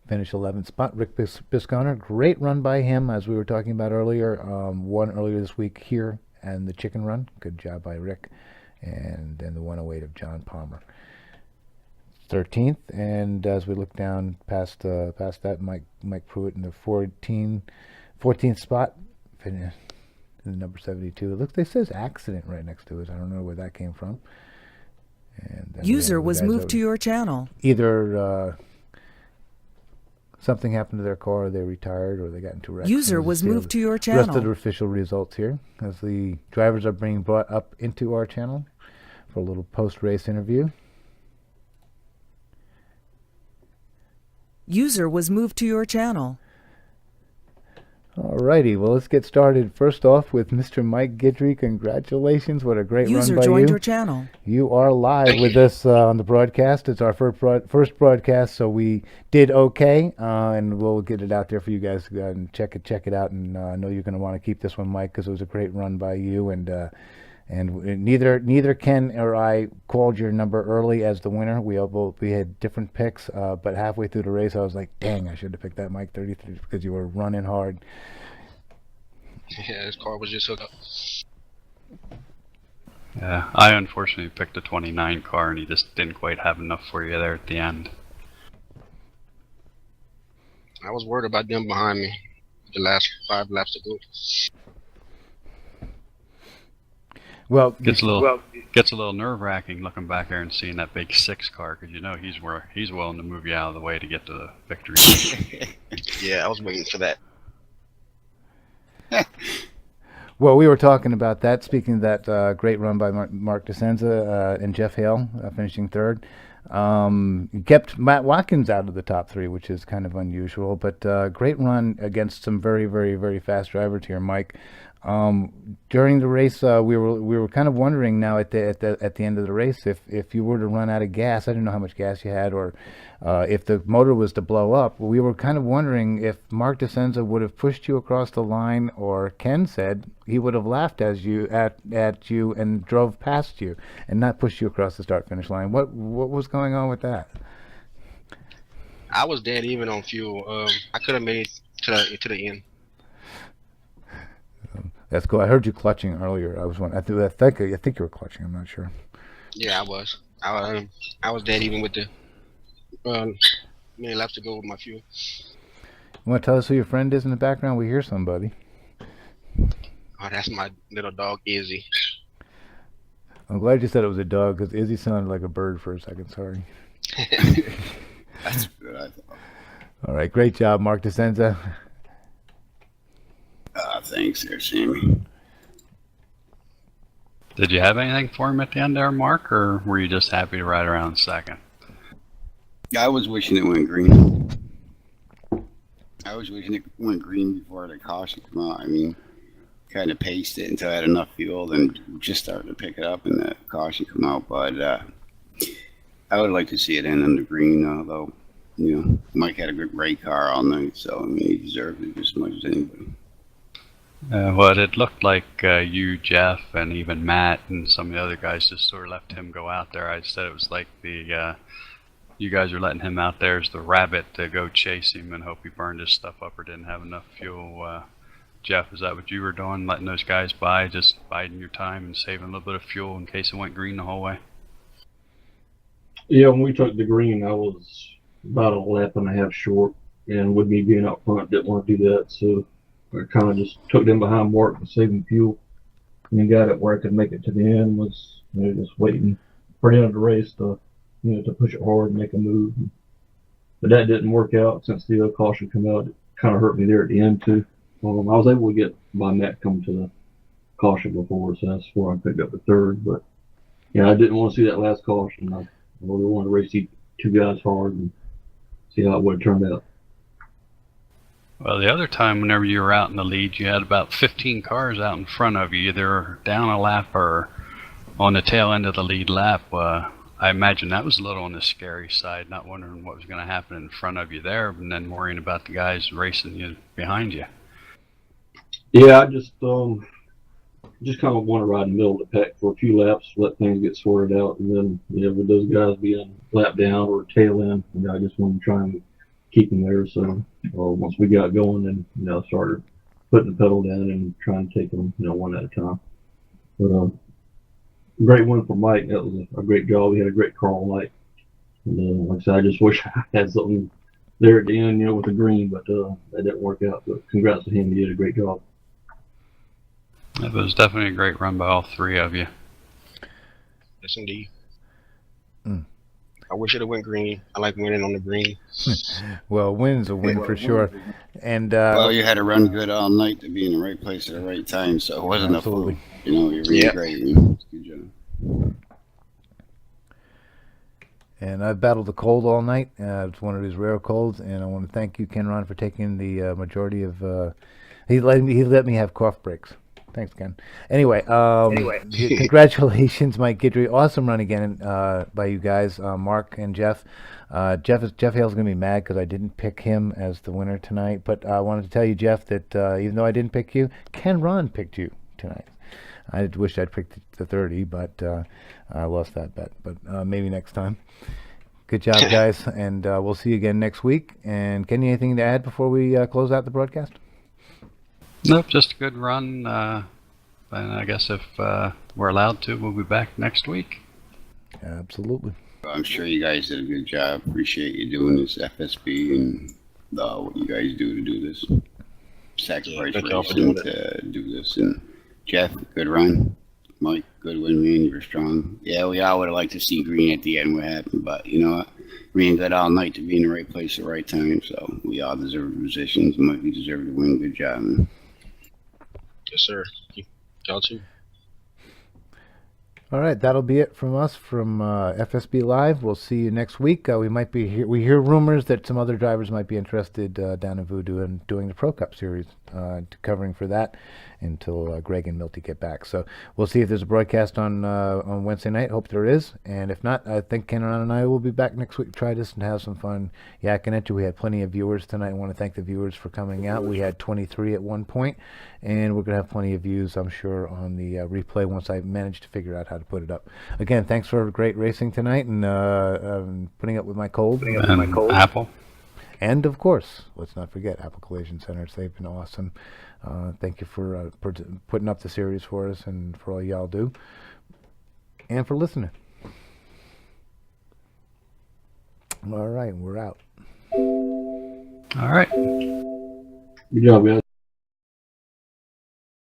Finished 11th spot. Rick Bisconer. Great run by him, as we were talking about earlier. Won earlier this week here and the chicken run. Good job by Rick. And then the 108 of John Palmer. 13th, and as we look down past that, Mike Pruitt in the 14th spot. the number 72. It looks, it says accident right next to it. I don't know where that came from. And then User was moved to your channel. Either something happened to their car, or they retired, or they got into wrecks. User was moved to your Rest of the channel. official results here, as the drivers are being brought up into our channel for a little post-race interview. User was moved to your channel. Alrighty, well, let's get started. First off with Mr. Mike Guidry. Congratulations, what a great User run by joined you. your channel. You are live with us on the broadcast. It's our first broadcast, so we did okay, and we'll get it out there for you guys to go ahead and check it out. And I know you're going to want to keep this one, Mike, because it was a great run by you. And neither Ken or I called your number early as the winner. We had different picks, but halfway through the race, I was like, "Dang, I should have picked that Mike 33 because you were running hard." Yeah, his car was just hooked up. Yeah, I unfortunately picked a 29 car, and he just didn't quite have enough for you there at the end. I was worried about them behind me. The last 5 laps to go. Well, gets a little nerve-wracking looking back there and seeing that big 6 car, because you know he's willing to move you out of the way to get to the victory. Yeah, I was waiting for that. Well, we were talking about that. Speaking of that great run by Mark DeSenza and Jeff Hale finishing third. Kept Matt Watkins out of the top 3, which is kind of unusual, but great run against some very, very, very fast drivers here, Mike. During the race, we were kind of wondering now at the end of the race if you were to run out of gas. I didn't know how much gas you had, or if the motor was to blow up. We were kind of wondering if Mark DeSenza would have pushed you across the line, or Ken said he would have laughed at you and drove past you and not pushed you across the start-finish line. What was going on with that? I was dead even on fuel. I could have made it to the end. That's cool. I heard you clutching earlier. I was wondering. I think you were clutching. I'm not sure. Yeah, I was. I was dead even with the many laps to go with my fuel. You want to tell us who your friend is in the background? We hear somebody. Oh, that's my little dog, Izzy. I'm glad you said it was a dog, because Izzy sounded like a bird for a second. Sorry. That's good, I thought. All right, great job, Mark DeSenza. Thanks there, Sammy. Did you have anything for him at the end there, Mark, or were you just happy to ride around second? I was wishing it went green. I was wishing it went green before the caution came out. I mean, kind of paced it until I had enough fuel, then just started to pick it up and the caution come out. But I would like to see it end on the green, although, you know, Mike had a good great car all night, so I mean, he deserved it just as much as anybody. Well, it looked like you, Jeff, and even Matt and some of the other guys just sort of left him go out there. I said it was like you guys are letting him out there as the rabbit to go chase him and hope he burned his stuff up or didn't have enough fuel. Jeff, is that what you were doing, letting those guys by, just biding your time and saving a little bit of fuel in case it went green the whole way? Yeah, when we took the green, I was about a lap and a half short, and with me being up front, didn't want to do that, so I kind of just took them behind Mark and saving fuel, and then got it where I could make it to the end. Was, you know, just waiting for the end of the race to, you know, to push it hard and make a move. But that didn't work out since the caution came out. It kind of hurt me there at the end too. I was able to get by Matt coming to the caution before, so that's where I picked up the third. But yeah, I didn't want to see that last caution. I really wanted to race these 2 guys hard and see how it would have turned out. Well, the other time, whenever you were out in the lead, you had about 15 cars out in front of you, either down a lap or on the tail end of the lead lap. I imagine that was a little on the scary side, not wondering what was going to happen in front of you there, and then worrying about the guys racing you behind you. Yeah, I just kind of want to ride in the middle of the pack for a few laps, let things get sorted out, and then, you know, with those guys being lap down or tail end, you know, I just want to try and keep them there. So once we got going, then, you know, started putting the pedal down and trying to take them, you know, one at a time. But great win for Mike. That was a great job. We had a great car all night. And like I said, I just wish I had something there at the end, you know, with the green, but that didn't work out. But congrats to him. He did a great job. It was definitely a great run by all three of you. Yes, indeed. Mm. I wish it had went green. I like winning on the green. Well, win's a win for sure. And Well, you had to run good all night to be in the right place at the right time, so it wasn't Absolutely. a fluke. You know, you're really Yeah. great. Man. Good job. And I've battled the cold all night. It's one of these rare colds, and I want to thank you, Ken Ron, for taking the majority of. He let me have cough breaks. Thanks, Ken. Anyway, congratulations, Mike Guidry. Awesome run again by you guys, Mark and Jeff. Jeff Hale's gonna be mad because I didn't pick him as the winner tonight. But I wanted to tell you, Jeff, that even though I didn't pick you, Ken Ron picked you tonight. I wish I'd picked the 30, but I lost that bet. But maybe next time. Good job, guys, and we'll see you again next week. And Kenny, anything to add before we close out the broadcast? Nope, just a good run. And I guess if we're allowed to, we'll be back next week. Absolutely. I'm sure you guys did a good job. Appreciate you doing this FSB and what you guys do to do this. Sacrifice thank y'all for racing doing to do this. And Jeff, good run. Mike, good win, man. You were strong. Yeah, we all would have liked to see green at the end. What happened? But you know what? Green got all night to be in the right place at the right time. So we all deserve the positions. Mike, you deserve to win. Good job, man. Yes, sir. Y'all too. All right, that'll be it from us from FSB Live. We'll see you next week. We might be here. We hear rumors that some other drivers might be interested down in Voodoo and doing the Pro Cup series, covering for that until Greg and Milty get back. So we'll see if there's a broadcast on Wednesday night. Hope there is, and if not, I think Ken and I will be back next week. Try this and have some fun yakking at you. We had plenty of viewers tonight. I want to thank the viewers for coming out. We had 23 at one point, and we're gonna have plenty of views, I'm sure, on the replay once I manage to figure out how to put it up. Again, thanks for great racing tonight and putting up with my cold. Apple. And of course, let's not forget Apple Collision Centers. They've been awesome. Thank you for putting up the series for us and for all y'all do, and for listening. All right, we're out. All right. Good job, guys.